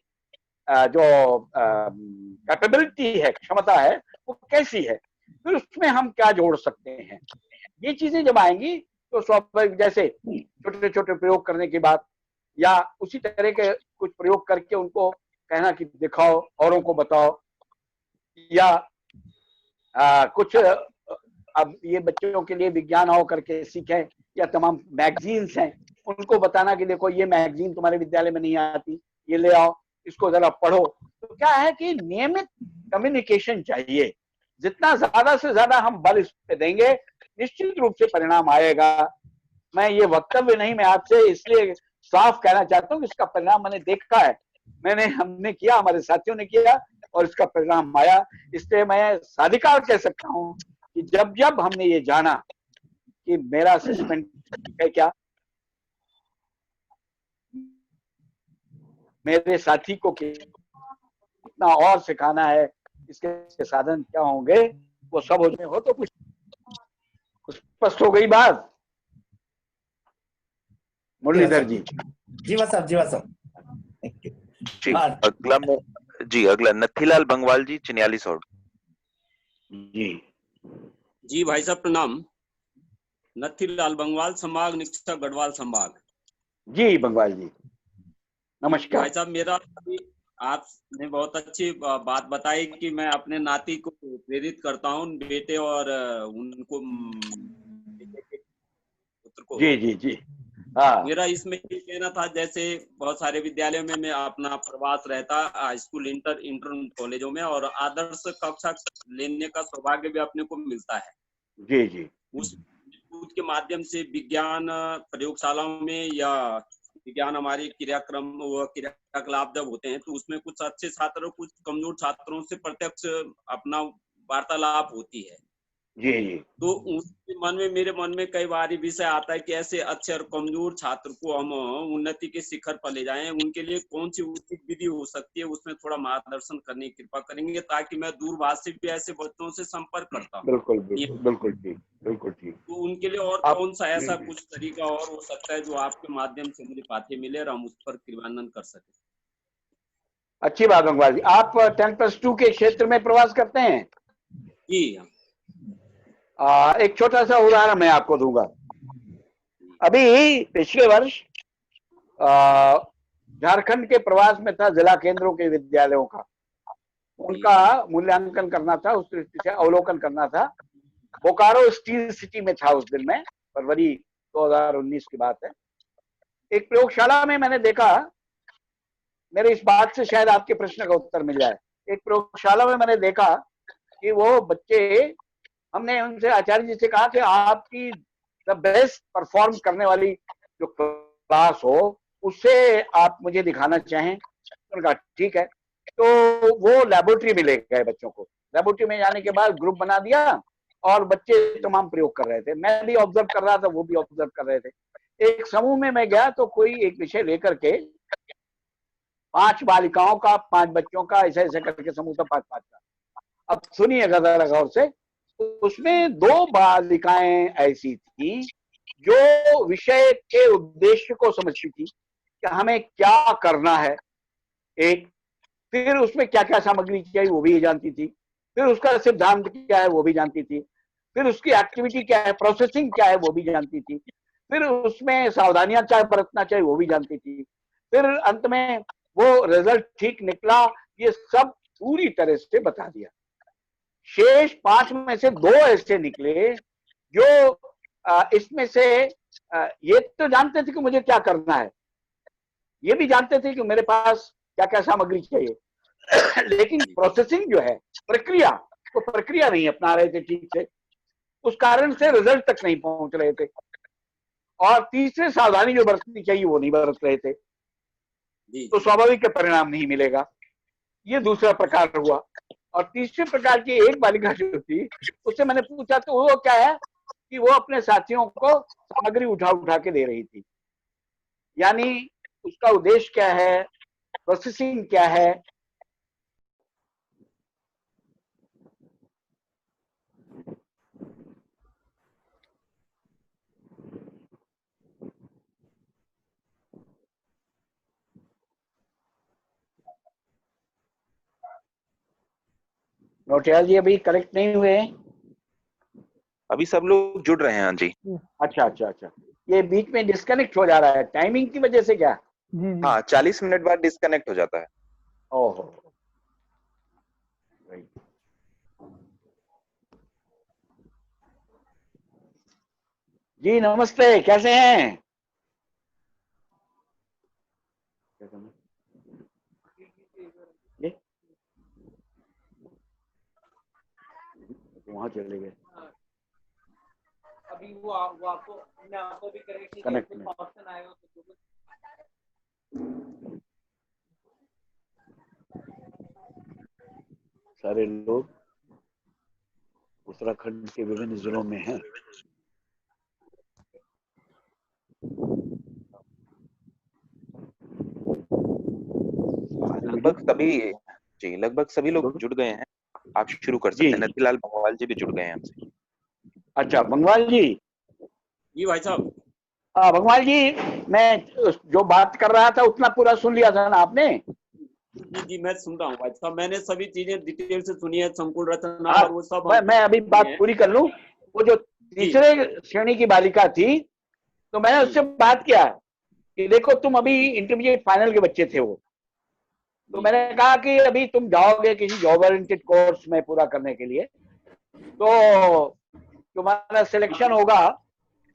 जो कैपेबिलिटी है, क्षमता है, वो कैसी है, फिर उसमें हम क्या जोड़ सकते हैं। ये चीजें जब आएंगी तो स्वाभाविक, जैसे छोटे छोटे प्रयोग करने के बाद या उसी तरह के कुछ प्रयोग करके उनको कहना कि दिखाओ, औरों को बताओ, या कुछ अब ये बच्चों के लिए विज्ञान आओ करके सीखें, या तमाम मैगजीन्स हैं उनको बताना कि देखो ये मैगजीन तुम्हारे विद्यालय में नहीं आती, ये ले आओ, इसको जरा पढ़ो। तो क्या है कि नियमित कम्युनिकेशन चाहिए। जितना ज्यादा से ज्यादा हम बल इस पे देंगे, निश्चित रूप से परिणाम आएगा। मैं ये वक्तव्य नहीं, मैं आपसे इसलिए साफ कहना चाहता हूँ कि इसका परिणाम मैंने देखा है, हमने किया, हमारे साथियों ने किया और इसका परिणाम आया। इसलिए मैं साधिकार कह सकता हूँ कि जब जब हमने ये जाना कि मेरा असेसमेंट है क्या, मेरे साथी को कितना और सिखाना है, इसके साधन क्या होंगे, वो सब हो तो कुछ स्पष्ट हो गई बात। मुरलीधर जी। जीवा साहब, जीवा साहब। अगला नथीलाल बंगवाल जी, चिन्याली सौड़। जी भाई साहब प्रणाम। नथीलाल बंगवाल, संभाग निरीक्षक गढ़वाल संभाग। जी बंगवाल जी नमस्कार। भाई साहब मेरा, आपने बहुत अच्छी बात बताई कि मैं अपने नाती को प्रेरित करता हूँ, बेटे और उनको पुत्र को। जी जी जी हाँ। मेरा इसमें ये कहना था, जैसे बहुत सारे विद्यालयों में मैं अपना प्रवास रहता, स्कूल, इंटर कॉलेजों में, और आदर्श कक्षा लेने का सौभाग्य भी अपने को मिलता है। जी जी। उसके माध्यम से विज्ञान प्रयोगशालाओं में या विज्ञान हमारे क्रियाकलाप जब होते हैं तो उसमें कुछ अच्छे छात्रों, कुछ कमजोर छात्रों से प्रत्यक्ष अपना वार्तालाप होती है। जी जी। तो उसके मन में, मेरे मन में कई बार विषय आता है कि ऐसे अच्छे और कमजोर छात्र को हम उन्नति के शिखर पर ले जाएं, उनके लिए कौन सी उचित विधि हो सकती है, उसमें थोड़ा मार्गदर्शन करने की कृपा करेंगे, ताकि मैं दूरभाष से भी ऐसे बच्चों से संपर्क करता हूँ। बिल्कुल बिल्कुल बिल्कुल ठीक, बिल्कुल ठीक। तो उनके लिए और कौन सा ऐसा कुछ तरीका और हो सकता है जो आपके माध्यम से मुझे पाते मिले और हम उस पर क्रियान्वयन कर सके। अच्छी बात बंगवाल जी। आप 10+2 के क्षेत्र में प्रवास करते हैं? जी। एक छोटा सा उदाहरण मैं आपको दूंगा। अभी पिछले वर्ष झारखंड के प्रवास में था, जिला केंद्रों के विद्यालयों का, उनका मूल्यांकन करना था, उस दृष्टि से अवलोकन करना था। बोकारो स्टील सिटी में था उस दिन, में फरवरी 2019 की बात है। एक प्रयोगशाला में मैंने देखा, मेरे इस बात से शायद आपके प्रश्न का उत्तर मिल जाए। एक प्रयोगशाला में मैंने देखा कि वो बच्चे, हमने उनसे, आचार्य जी से कहा कि आपकी द बेस्ट परफॉर्म करने वाली जो क्लास हो उससे आप मुझे दिखाना चाहें। उन्होंने कहा ठीक है। तो वो लेबोरेटरी में ले गए बच्चों को। लेबोरेटरी में जाने के बाद ग्रुप बना दिया और बच्चे तमाम प्रयोग कर रहे थे। मैं भी ऑब्जर्व कर रहा था, वो भी ऑब्जर्व कर रहे थे। एक समूह में मैं गया तो कोई एक विषय लेकर के 5 बालिकाओं का, 5 बच्चों का, ऐसे ऐसे करके समूह था 5-5 का। अब सुनिएगा जरा गौर से। उसमें 2 बालिकाएं ऐसी थी जो विषय के उद्देश्य को समझती थी कि हमें क्या करना है, एक, फिर उसमें क्या क्या सामग्री चाहिए वो भी जानती थी, फिर उसका सिद्धांत क्या है वो भी जानती थी, फिर उसकी एक्टिविटी क्या है, प्रोसेसिंग क्या है वो भी जानती थी, फिर उसमें सावधानियां क्या बरतना चाहिए वो भी जानती थी, फिर अंत में वो रिजल्ट ठीक निकला, ये सब पूरी तरह से बता दिया। शेष 5 में से 2 ऐसे निकले जो इसमें से ये तो जानते थे कि मुझे क्या करना है, ये भी जानते थे कि मेरे पास क्या क्या सामग्री चाहिए, लेकिन प्रोसेसिंग जो है, प्रक्रिया, वो प्रक्रिया नहीं अपना रहे थे ठीक से, उस कारण से रिजल्ट तक नहीं पहुंच रहे थे। और तीसरे सावधानी जो बरतनी चाहिए वो नहीं बरत रहे थे, तो स्वाभाविक परिणाम नहीं मिलेगा। ये दूसरा प्रकार हुआ। और तीसरे प्रकार की एक बालिका जो थी, उससे मैंने पूछा तो वो क्या है कि वो अपने साथियों को सामग्री उठा उठा के दे रही थी। यानी उसका उद्देश्य क्या है, प्रोसेसिंग क्या है। नौटियाल जी अभी करेक्ट नहीं हुए? अभी सब लोग जुड़ रहे हैं। हाँ जी। अच्छा अच्छा अच्छा, ये बीच में डिस्कनेक्ट हो जा रहा है टाइमिंग की वजह से क्या? हाँ, 40 मिनट बाद डिस्कनेक्ट हो जाता है। ओहो, जी नमस्ते, कैसे हैं? वहां चले गए। अभी वो आपको मैं आपको भी करेक्ट कनेक्ट में ऑप्शन आएगा तो सारे लोग उत्तराखंड के विभिन्न जिलों में हैं। लगभग सभी लोग जुड़ गए हैं। आप शुरू कर सकते हैं। नथीलाल बंगवाल जी भी जुड़ गए हैं हमसे। अच्छा बंगवाल जी। जी भाई साहब। हाँ बंगवाल जी, मैं जो बात कर रहा था उतना पूरा सुन लिया था ना आपने? जी मैं सुन रहा हूँ भाई साहब, मैंने सभी चीजें डिटेल से सुनी है, संकुल रचना और वो सब। मैं अभी बात पूरी कर लूं। वो जो तीसरे श्रेणी की बालिका थी, तो मैंने उससे बात किया कि देखो तुम अभी इंटरमीडिएट फाइनल के बच्चे थे वो, तो मैंने कहा कि अभी तुम जाओगे किसी जॉब ओरिएंटेड कोर्स में पूरा करने के लिए, तो तुम्हारा सिलेक्शन होगा,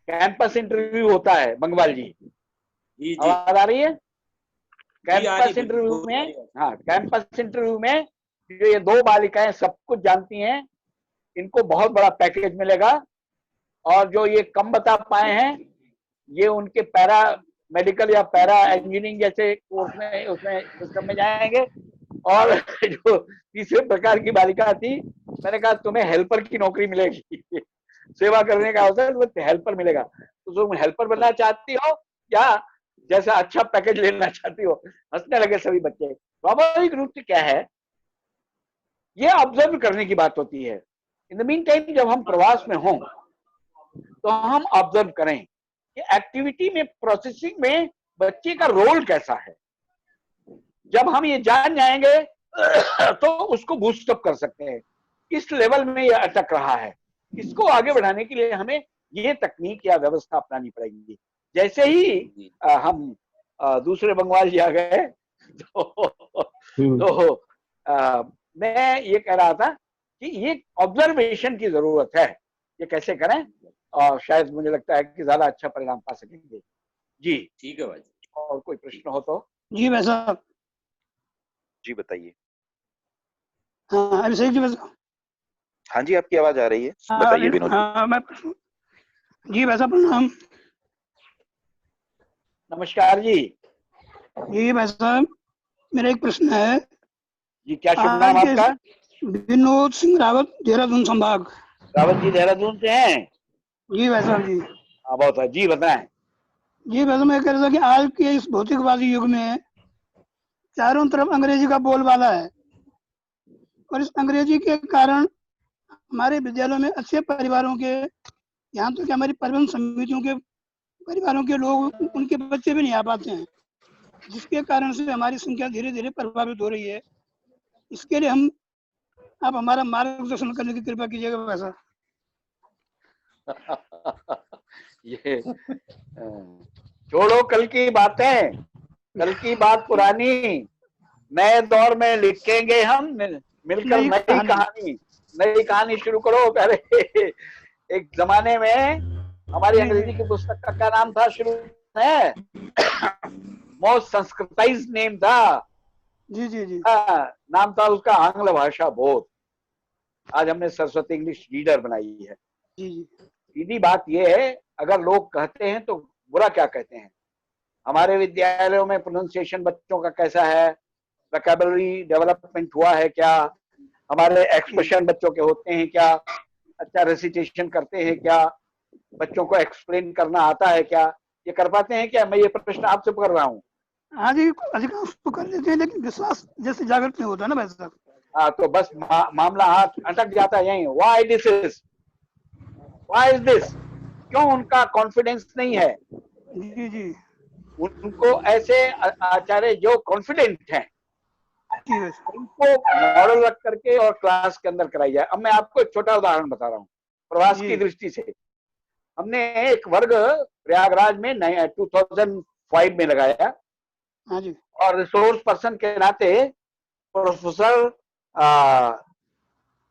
कैंपस इंटरव्यू होता है बंगवाल जी। आवाज आ रही है? कैंपस इंटरव्यू में, हाँ कैंपस इंटरव्यू में जो ये दो बालिकाएं सब कुछ जानती हैं, इनको बहुत बड़ा पैकेज मिलेगा। और जो ये कम बता पाए हैं, ये उनके पैरा मेडिकल या पैरा इंजीनियरिंग जैसे कोर्स में उसमें सिस्टम में जाएंगे। और जो तीसरे प्रकार की बालिका थी, मैंने कहा तुम्हें हेल्पर की नौकरी मिलेगी, सेवा करने का अवसर, तुम्हें हेल्पर मिलेगा। तो तुम हेल्पर बनना चाहती हो या जैसा अच्छा पैकेज लेना चाहती हो? हंसने लगे सभी बच्चे। स्वाभाविक रूप से क्या है, ये ऑब्जर्व करने की बात होती है। इन द मीन टाइम जब हम प्रवास में हों तो हम ऑब्जर्व करें कि एक्टिविटी में, प्रोसेसिंग में बच्चे का रोल कैसा है। जब हम ये जान जाएंगे तो उसको बूस्टअप कर सकते हैं। इस लेवल में ये अटक रहा है, इसको आगे बढ़ाने के लिए हमें ये तकनीक या व्यवस्था अपनानी पड़ेगी। जैसे ही हम दूसरे बंगवाल जी आ गए तो मैं ये कह रहा था कि ये ऑब्जर्वेशन की जरूरत है, ये कैसे करें, और शायद मुझे लगता है कि ज्यादा अच्छा परिणाम पा सकेंगे। जी ठीक है भाई। और कोई प्रश्न हो तो? जी भाई साहब। जी बताइए। हाँ अभिषेक जी बताओ। हाँ जी, आपकी आवाज आ रही है, बताइए विनोद। हाँ मैं जी भाई साहब प्रणाम। नमस्कार जी। जी भाई साहब, मेरा एक प्रश्न है जी। क्या शुभ नाम आपका? विनोद सिंह रावत, देहरादून संभाग। रावत जी देहरादून से हैं? जी भाई साहब जी। हाँ बहुत है जी, बताएं। जी भाई साहब, मैं कह रहा था कि आज के इस भौतिकवादी युग में चारों तरफ अंग्रेजी का बोलबाला है, और इस अंग्रेजी के कारण हमारे विद्यालयों में अच्छे परिवारों के, यहाँ तो कि हमारी प्रबंध समितियों के परिवारों के लोग, उनके बच्चे भी नहीं आ पाते हैं, जिसके कारण से हमारी संख्या धीरे धीरे प्रभावित हो रही है। इसके लिए आप हमारा मार्गदर्शन करने की कृपा कीजिएगा वैसा। ये छोड़ो कल की बातें, कल की बात पुरानी, नए दौर में लिखेंगे हम मिलकर नई कहानी शुरू करो। पहले एक जमाने में हमारी अंग्रेजी की पुस्तक का क्या नाम था शुरू में? मोस्ट संस्कृताइज्ड नेम था। जी जी जी। नाम था उसका आंग्ल भाषा बोध। आज हमने सरस्वती इंग्लिश रीडर बनाई है। जी जी सीधी बात यह है, अगर लोग कहते हैं तो बुरा क्या कहते हैं। हमारे विद्यालयों में प्रोनाउंसिएशन बच्चों का कैसा है, वोकैबुलरी डेवलपमेंट हुआ है क्या, हमारे एक्सप्रेशन बच्चों के होते हैं क्या, अच्छा रेसिटेशन करते हैं क्या, बच्चों को एक्सप्लेन करना आता है क्या, ये कर पाते हैं क्या? मैं ये प्रश्न आपसे कर रहा हूँ। हाँ जी, अधिकांश तो कर लेते हैं, लेकिन विश्वास जैसे जागृत नहीं होता ना भाई साहब। हाँ, तो बस मामला हाथ अटक जाता है यहीं। Why this is, why is this, क्यों उनका कॉन्फिडेंस नहीं है? जी जी उनको ऐसे आचार्य जो कॉन्फिडेंट हैं जी उनको मॉडल रख करके और क्लास के अंदर कराई जाए। अब मैं आपको एक छोटा उदाहरण बता रहा हूँ प्रवास की दृष्टि से। हमने एक वर्ग प्रयागराज में 2005 में लगाया, हाँ जी, और रिसोर्स पर्सन के नाते प्रोफेसर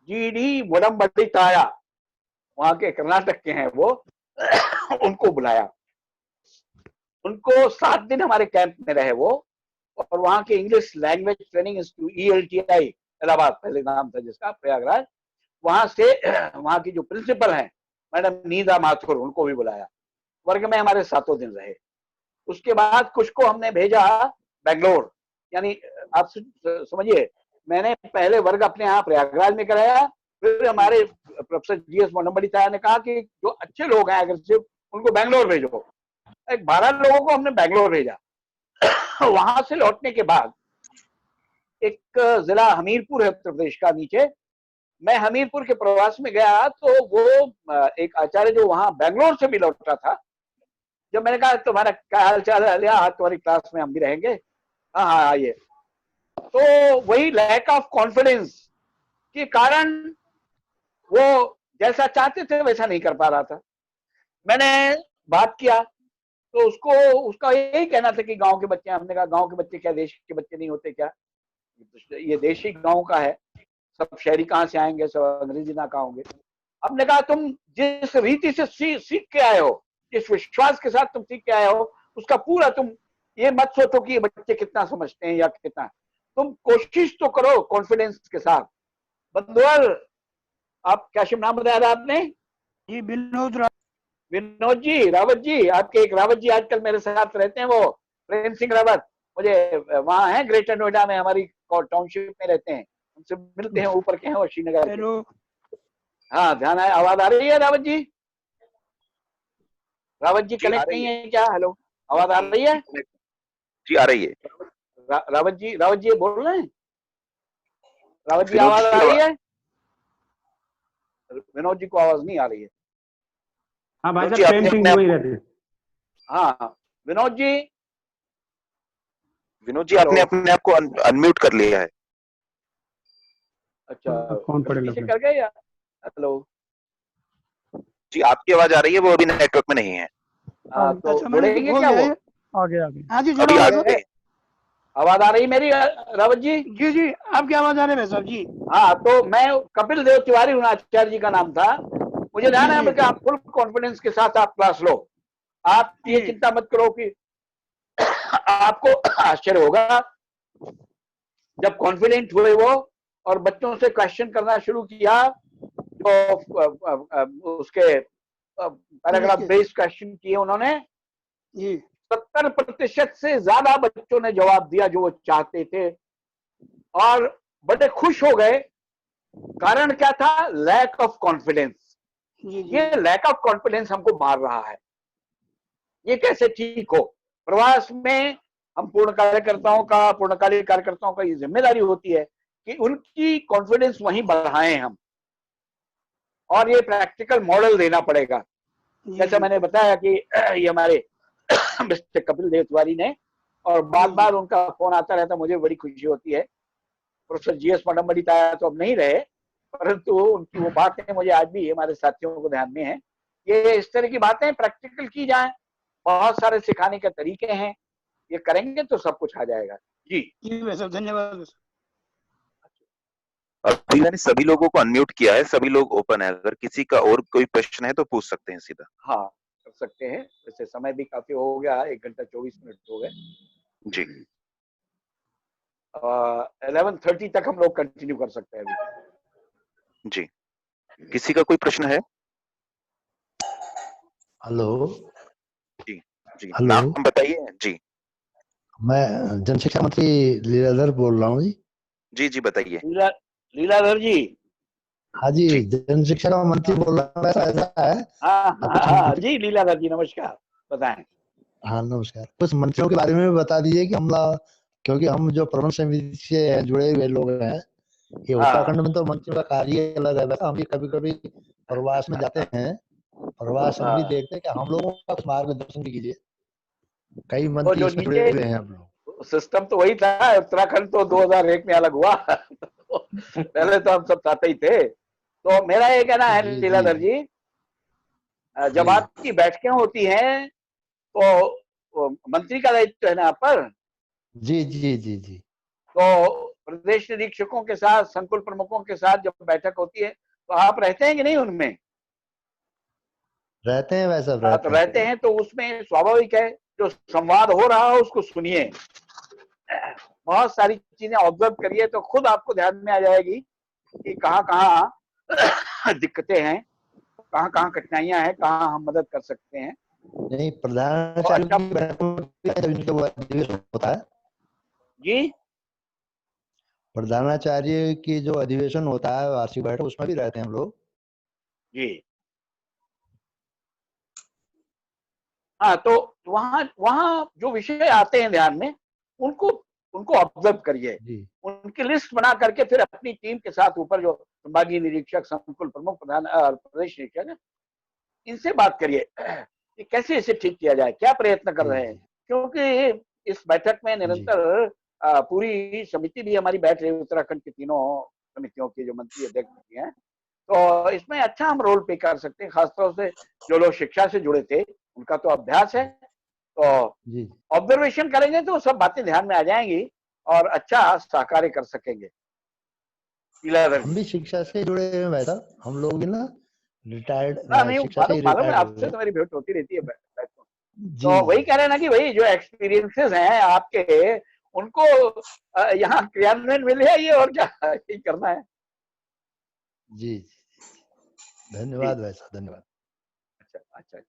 GD मुडम्बट्टीताया, वहां के कर्नाटक के हैं वो, उनको बुलाया। उनको 7 दिन हमारे कैंप में रहे वो, और वहां के English language training institute ELTI Allahabad पहले नाम था जिसका, प्रयागराज, वहां से वहां की जो प्रिंसिपल हैं मैडम नीदा माथुर, उनको भी बुलाया। वर्ग में हमारे 7 दिन रहे। उसके बाद कुछ को हमने भेजा बेंगलोर, यानी आप समझिए, मैंने पहले वर्ग अपने यहाँ प्रयागराज में कराया, फिर हमारे प्रोफेसर GS मुडम्बट्टीताया ने कहा कि जो अच्छे लोग हैं अग्रेसिव उनको बेंगलोर भेजो। एक 12 लोगों को हमने बेंगलोर भेजा। वहां से लौटने के बाद एक जिला हमीरपुर है उत्तर प्रदेश का नीचे, मैं हमीरपुर के प्रवास में गया तो वो एक आचार्य जो वहां बेंगलोर से भी लौटा था, जब मैंने कहा तुम्हारा क्या हाल चाल है, आज तुम्हारी क्लास में हम भी रहेंगे, हाँ हाँ आइए, तो वही लैक ऑफ कॉन्फिडेंस के कारण वो जैसा चाहते थे वैसा नहीं कर पा रहा था। मैंने बात किया तो उसका यही कहना था कि गांव के बच्चे, हमने कहा गांव के बच्चे क्या देश के बच्चे नहीं होते क्या? ये देश ही गांव का है, सब शहरी कहाँ से आएंगे, सब अंग्रेजी ना कहाँ होंगे। हमने कहा तुम जिस रीति से सीख के आए हो, जिस विश्वास के साथ तुम सीख के आए हो, उसका पूरा तुम ये मत सोचो कि ये बच्चे कितना समझते हैं या कितना, तुम कोशिश तो करो कॉन्फिडेंस के साथ। बंधुअल, आप क्या शुभ नाम बताया था आपने? जी विनोद जी, रावत जी, आपके एक रावत जी आजकल मेरे साथ रहते हैं, वो प्रेम सिंह रावत, मुझे वहाँ है ग्रेटर नोएडा में, हमारी टाउनशिप में रहते हैं, उनसे मिलते हैं, ऊपर के हैं वो श्रीनगर के। हाँ ध्यान है, आवाज आ रही है रावत जी? रावत जी कनेक्ट नहीं है क्या? हेलो, आवाज आ रही है? जी आ रही है। रावत जी बोल रहे हैं? रावत जी आवाज आ रही है? विनोद जी को आवाज नहीं आ रही है। हाँ भाई साहब, प्रेम सिंह वही रहते हैं। हाँ विनोद जी आपने अपने आप को अनम्यूट कर लिया है। अच्छा, कौन पढ़े कर गए या? हेलो जी, आपकी आवाज आ रही है, वो अभी नेटवर्क में नहीं है। तो जुड़ेंगे क्या वो? आगे हाँ जी, अभी आगे आवाज आ रही मेरी रावत जी? जी जी, आपकी आवाज आ रही है साहब जी। हाँ, तो मैं कपिल देव तिवारी हूँ, आचार्य जी का नाम था, मुझे ध्यान है कि आप फुल कॉन्फिडेंस के साथ आप क्लास लो, आप ये चिंता मत करो कि आपको आश्चर्य होगा जब कॉन्फिडेंट हुए वो और बच्चों से क्वेश्चन करना शुरू किया, तो उसके पैराग्राफ बेस्ड क्वेश्चन किए उन्होंने। 70% से ज्यादा बच्चों ने जवाब दिया जो वो चाहते थे, और बड़े खुश हो गए। कारण क्या था? Lack of confidence. ये लैक ऑफ कॉन्फिडेंस हमको मार रहा है, ये कैसे ठीक हो? प्रवास में हम पूर्णकालिक कार्यकर्ताओं का ये जिम्मेदारी होती है कि उनकी कॉन्फिडेंस वहीं बढ़ाएं हम, और ये प्रैक्टिकल मॉडल देना पड़ेगा। जैसा मैंने बताया कि ये हमारे मिस्टर कपिल देव तिवारी ने, और बार बार उनका फोन आता रहता, मुझे बड़ी खुशी होती है। प्रोफेसर GS मुडम्बट्टीताया तो अब नहीं रहे, परंतु उनकी वो बातें मुझे आज भी हमारे साथियों को ध्यान में है। ये इस तरह की बातें प्रैक्टिकल की जाए, बहुत सारे सिखाने के तरीके हैं, ये करेंगे तो सब कुछ आ जाएगा। जी वैसे धन्यवाद। अभी मैंने सभी लोगों को अनम्यूट किया है, सभी लोग ओपन है, अगर किसी का और कोई प्रश्न है तो पूछ सकते हैं सीधा। हाँ कर सकते हैं, वैसे समय भी काफी हो गया, 1 घंटा 24 मिनट हो गए जी। 11:30 तक हम लोग कंटिन्यू कर सकते हैं अभी। जी, किसी का कोई प्रश्न है? हेलो। जी जी, हेलो। नाम बताइए। जी मैं जन शिक्षा मंत्री लीलाधर बोल रहा हूँ जी। जी जी बताइए। लीलाधर जी। हाँ जी, जन शिक्षा मंत्री बोल रहा हूँ। ऐसा है हाँ जी, लीलाधर जी नमस्कार, बताएं। हाँ नमस्कार। कुछ मंत्रियों के बारे में भी बता दीजिए कि क्योंकि हम जो प्रबंध समिति से जुड़े हुए लोग हैं, ये उत्तराखंड में तो मंत्रियों का कार्य अलग है। वैसा हम भी कभी कभी प्रवास में जाते हैं, प्रवास हम भी देखते हैं कि हम लोगों का कुछ मार्गदर्शन भी कीजिए। कई तो मंत्री जो इसमें जुड़े नीचे हुए हैं हम लोग। सिस्टम तो वही था, उत्तराखंड तो 2001 में अलग हुआ तो पहले तो हम सब साथ ही थे। तो मेरा ये कहना है लीलाधर जी, जब आपकी बैठकें होती हैं तो मंत्री का दायित्व है ना आप पर। जी जी जी जी। तो प्रदेश निरीक्षकों के साथ, संकुल प्रमुखों के साथ जब बैठक होती है तो आप रहते हैं कि नहीं उनमें? रहते हैं, वैसा तो रहते हैं, तो उसमें स्वाभाविक है जो संवाद हो रहा है उसको सुनिए, बहुत सारी चीजें ऑब्जर्व करिए तो खुद आपको ध्यान में आ जाएगी कि कहाँ कहाँ दिक्कतें हैं, कहाँ कहाँ कठिनाइयां हैं, कहाँ हम मदद कर सकते हैं। नहीं, प्रधानाचार्य की बैठक होता है जी, प्रधानाचार्य की जो अधिवेशन होता है वार्षिक बैठक, उसमें भी रहते हैं हम लोग जी। हाँ, तो वहाँ वहाँ जो विषय आते हैं ध्यान में, उनको उनको ऑब्जर्व करिए, उनकी लिस्ट बना करके फिर अपनी टीम के साथ ऊपर जो संभागीय निरीक्षक, संकुल प्रमुख, प्रधान प्रदेश निरीक्षक है, इनसे बात करिए कि कैसे इसे ठीक किया जाए, क्या प्रयत्न कर रहे हैं। क्योंकि इस बैठक में निरंतर पूरी समिति भी हमारी बैठ रही है, उत्तराखंड की तीनों समितियों की जो मंत्री अध्यक्ष हैं, तो इसमें अच्छा हम रोल प्ले कर सकते हैं। खासतौर से जो लोग शिक्षा से जुड़े थे उनका तो अभ्यास है, तो ऑब्जर्वेशन करेंगे तो सब बातें ध्यान में आ जाएंगी और अच्छा सहकार्य कर सकेंगे। हम भी शिक्षा से जुड़े हुए हैं वैसा, हम लोग भी ना रिटायर्ड नहीं, शिक्षा से मालूम है, रिटायर्ड आपसे तो मेरी भेंट होती रहती है। जी तो वही कह रहे हैं ना कि भाई जो एक्सपीरियंसेस हैं आपके, उनको यहाँ क्रियान्वयन मिल जाइए और क्या यही करना है। जी, धन्यवाद वैसा, धन्यवाद। अच्छा अच्छा।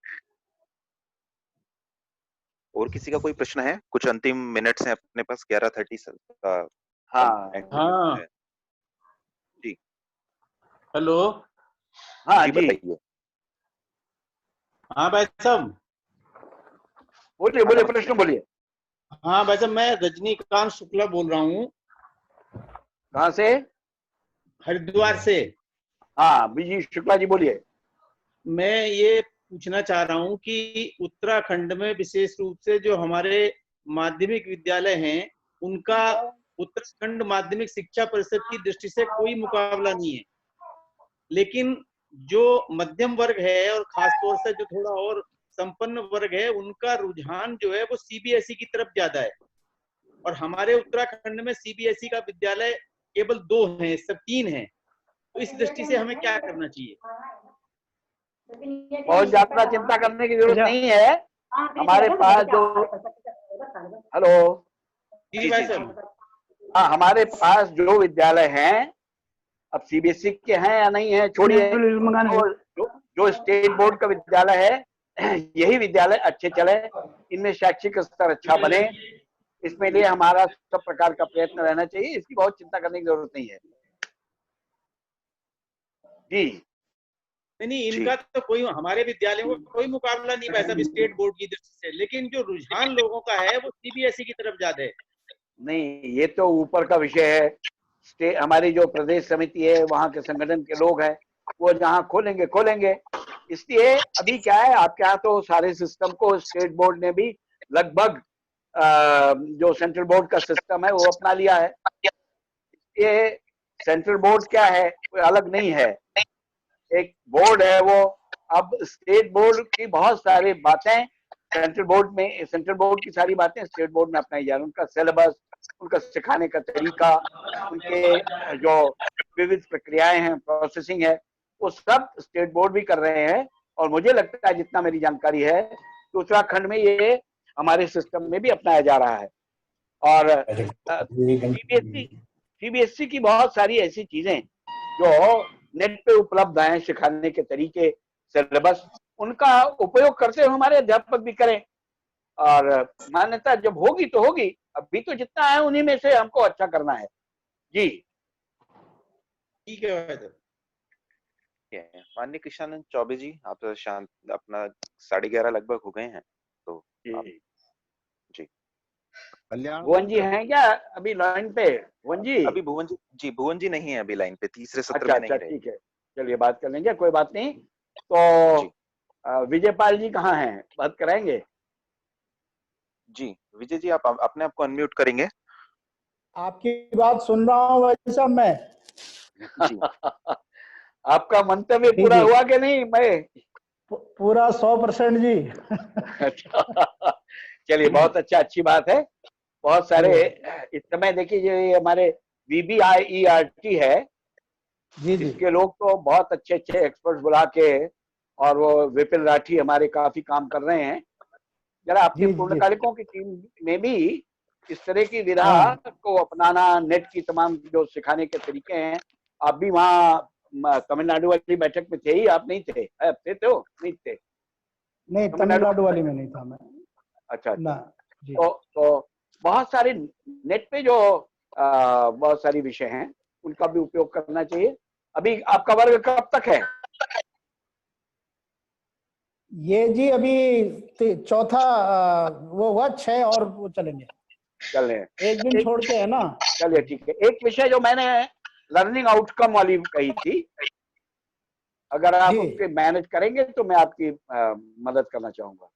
और किसी का कोई प्रश्न है? कुछ अंतिम मिनट्स हैं अपने पास, 11:30 का। हाँ जी हेलो। हाँ जी बताइए। हाँ भाई साहब, बोलिए बोलिए, प्रश्न बोलिए। हाँ भाई साहब, मैं रजनीकांत शुक्ला बोल रहा हूँ। कहाँ से? हरिद्वार से। हाँ विजय शुक्ला जी बोलिए। मैं ये पूछना चाह रहा हूँ कि उत्तराखंड में विशेष रूप से जो हमारे माध्यमिक विद्यालय हैं, उनका उत्तराखंड माध्यमिक शिक्षा परिषद की दृष्टि से कोई मुकाबला नहीं है, लेकिन जो मध्यम वर्ग है और खासतौर से जो थोड़ा और संपन्न वर्ग है, उनका रुझान जो है वो सीबीएसई की तरफ ज्यादा है। और हमारे उत्तराखंड में सीबीएसई का विद्यालय केवल 2 हैं, सब 3 हैं। तो इस दृष्टि से हमें क्या करना चाहिए? बहुत ज्यादा चिंता करने की जरूरत नहीं है। हमारे पास जो हेलो जी भाई साहब, हाँ, हमारे पास जो विद्यालय हैं, अब सीबीएसई के हैं या नहीं है छोड़िए, जो स्टेट बोर्ड का विद्यालय है, यही विद्यालय अच्छे चले, इनमें शैक्षिक स्तर अच्छा बने, इसमें लिए हमारा सब प्रकार का प्रयत्न रहना चाहिए। इसकी बहुत चिंता करने की जरूरत नहीं है। जी नहीं, इनका तो कोई, हमारे विद्यालयों का कोई मुकाबला नहीं भाई साहब स्टेट बोर्ड की दृष्टि से, लेकिन जो रुझान लोगों का है वो सीबीएसई की तरफ ज्यादा है। नहीं, ये तो ऊपर का विषय है। हमारी जो प्रदेश समिति है, वहाँ के संगठन के लोग हैं, वो जहाँ खोलेंगे। इसलिए अभी क्या है, आपके यहाँ तो सारे सिस्टम को स्टेट बोर्ड ने भी लगभग जो सेंट्रल बोर्ड का सिस्टम है वो अपना लिया है। ये सेंट्रल बोर्ड क्या है, कोई अलग नहीं है, एक बोर्ड है वो। अब स्टेट बोर्ड की बहुत सारी बातें सेंट्रल बोर्ड की सारी बातें स्टेट बोर्ड में अपनाई जा रही है। उनका सिलेबस, उनका सिखाने का तरीका, उनके जो विविध प्रक्रियाएं हैं, प्रोसेसिंग है, वो सब स्टेट बोर्ड भी कर रहे हैं। और मुझे लगता है, जितना मेरी जानकारी है, तो उत्तराखंड में ये हमारे सिस्टम में भी अपनाया जा रहा है। और सीबीएसई की बहुत सारी ऐसी चीजें जो नेट पे उपलब्ध हैं सिखाने के तरीके, सिलेबस, उनका उपयोग करते हुए हमारे अध्यापक भी करें। और मान्यता जब होगी तो होगी, अभी तो जितना है उन्हीं में से हमको अच्छा करना है। जी ठीक है भाई साहब। माननीय कृष्णानंद चौबे जी, आप शांत, अपना 11:30 लगभग हो गए हैं, तो आप जी भुवन जी हैं क्या अभी लाइन पे? भुवन जी अभी भुवन जी नहीं है अभी लाइन पे, तीसरे सत्र अच्छा में नहीं अच्छा रहे। ठीक है, चलिए बात कर लेंगे, कोई बात नहीं। तो विजयपाल जी कहाँ हैं, बात कराएंगे? जी विजय जी, आप अपने आप को अनम्यूट करेंगे। आपकी बात सुन रहा हूँ भाई साहब मैं। जी आपका मंतव्य पूरा हुआ कि नहीं? मैं पूरा 100% जी। अच्छा चलिए बहुत अच्छा, अच्छी बात है। बहुत सारे इस समय देखिए ये हमारे VBIERT है, इसके लोग तो बहुत अच्छे अच्छे एक्सपर्ट बुला के, और वो विपिन राठी हमारे काफी काम कर रहे हैं। जरा आपके पूर्णकालिकों की टीम में भी इस तरह की विधा को अपनाना, नेट की तमाम जो सिखाने के तरीके हैं। आप भी वहाँ तमिलनाडु वाली बैठक में थे ही, आप नहीं थे? थे तो नहीं थे? नहीं, तमिलनाडु वाली में नहीं था मैं। अच्छा ना जी। तो बहुत सारे नेट पे जो बहुत सारी विषय हैं उनका भी उपयोग करना चाहिए। अभी आपका वर्ग कब तक है? ये जी अभी चौथा वो हुआ, 6 और वो चलेंगे, चल रहे हैं, एक दिन छोड़ के है ना। चलिए ठीक है। एक विषय जो मैंने लर्निंग आउटकम वाली कही थी, अगर आप उसके मैनेज करेंगे तो मैं आपकी मदद करना चाहूंगा।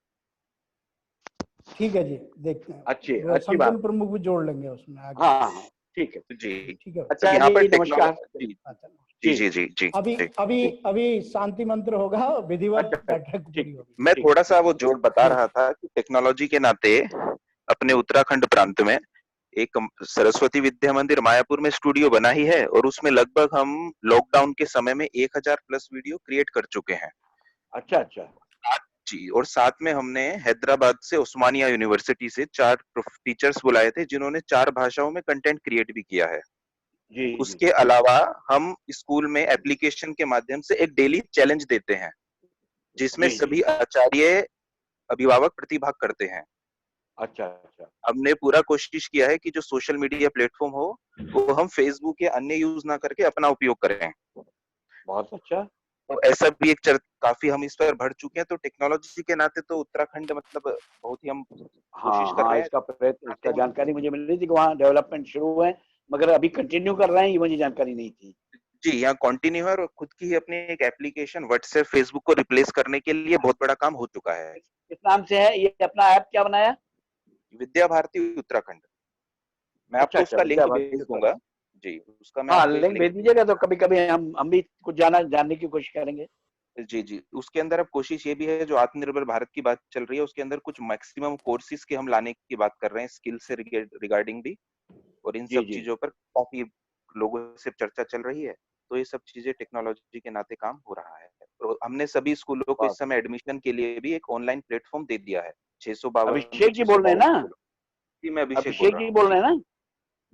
ठीक है जी, देखते हैं। अच्छी बात, संगठन प्रमुख भी जोड़ लेंगे उसमें आगे। हाँ ठीक है जी। ठीक है। अच्छा यहाँ पर जी, नमस्कार। जी अभी शांति मंत्र होगा, विधिवत बैठक पूरी होगी। मैं थोड़ा सा वो जोड़ बता रहा था कि टेक्नोलॉजी के नाते अपने उत्तराखंड प्रांत में एक सरस्वती विद्या मंदिर मायापुर में स्टूडियो बना ही है, और उसमें लगभग हम लॉकडाउन के समय में 1000+ वीडियो क्रिएट कर चुके हैं। अच्छा अच्छा जी, और साथ में हमने हैदराबाद से उस्मानिया यूनिवर्सिटी से 4 टीचर्स बुलाए थे जिन्होंने 4 भाषाओं में कंटेंट क्रिएट भी किया है। जी उसके अलावा हम स्कूल में एप्लीकेशन के माध्यम से एक डेली चैलेंज देते हैं, जिसमें सभी आचार्य अभिभावक प्रतिभाग करते हैं। अच्छा अच्छा हमने पूरा कोशिश किया है कि जो सोशल मीडिया प्लेटफॉर्म हो वो हम फेसबुक या अन्य यूज ना करके अपना उपयोग करें। बहुत अच्छा। तो ऐसा भी एक काफी हम इस पर बढ़ चुके हैं, तो टेक्नोलॉजी के नाते तो उत्तराखंड मतलब बहुत ही हम कोशिश कर रहे हैं। इसका प्रयत्न, इसका जानकारी मुझे मिल रही थी कि वहाँ डेवलपमेंट शुरू हुए, मगर अभी कंटिन्यू कर रहे हैं, ये मुझे जानकारी नहीं थी। जी, यहाँ कंटिन्यू है, और खुद की ही अपनी एक एप्लीकेशन व्हाट्सएप फेसबुक को रिप्लेस करने के लिए बहुत बड़ा काम हो चुका है। किस नाम से है ये अपना ऐप, क्या बनाया? विद्या भारती उत्तराखंड। मैं आपको उसका लिंक भेज दूंगा। जी, उसका मैं आपको लिंक भेज दीजिएगा, तो कभी कभी हम भी कुछ जानने की कोशिश करेंगे। जी, उसके अंदर अब कोशिश ये भी है, जो आत्मनिर्भर भारत की बात चल रही है उसके अंदर कुछ मैक्सिमम कोर्सेज के हम लाने की बात कर रहे हैं, स्किल से रिगार्डिंग भी, और इन सब चीजों पर काफी लोगों से चर्चा चल रही है। तो ये सब चीजें टेक्नोलॉजी के नाते काम हो रहा है। तो हमने सभी स्कूलों को इस समय एडमिशन के लिए भी एक ऑनलाइन प्लेटफॉर्म दे दिया है। 652। अभिषेक जी बोल रहे हैं ना? जी, मैं अभिषेक जी बोल रहे हैं ना?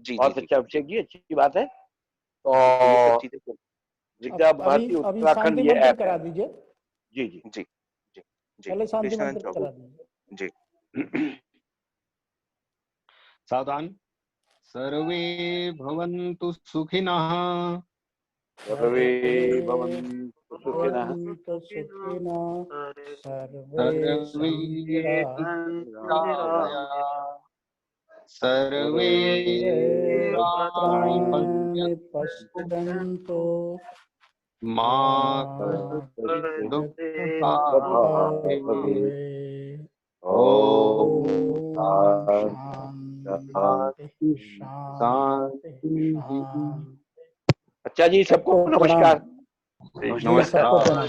जी बहुत अच्छा अभिषेक जी, अच्छी बात है। तो विद्या भारती उत्तराखंड ये ऐप करा दीजिए। जी जी जी जी जी, पहले शांति मंत्र करा दीजिए। जी। सावधान। सर्वे भवन्तु सुखिनः। सर्वे भवन्तु सुखिनः। सर्वे पश्यन्तु मा अच्छा जी, सबको नमस्कार। नमस्कार।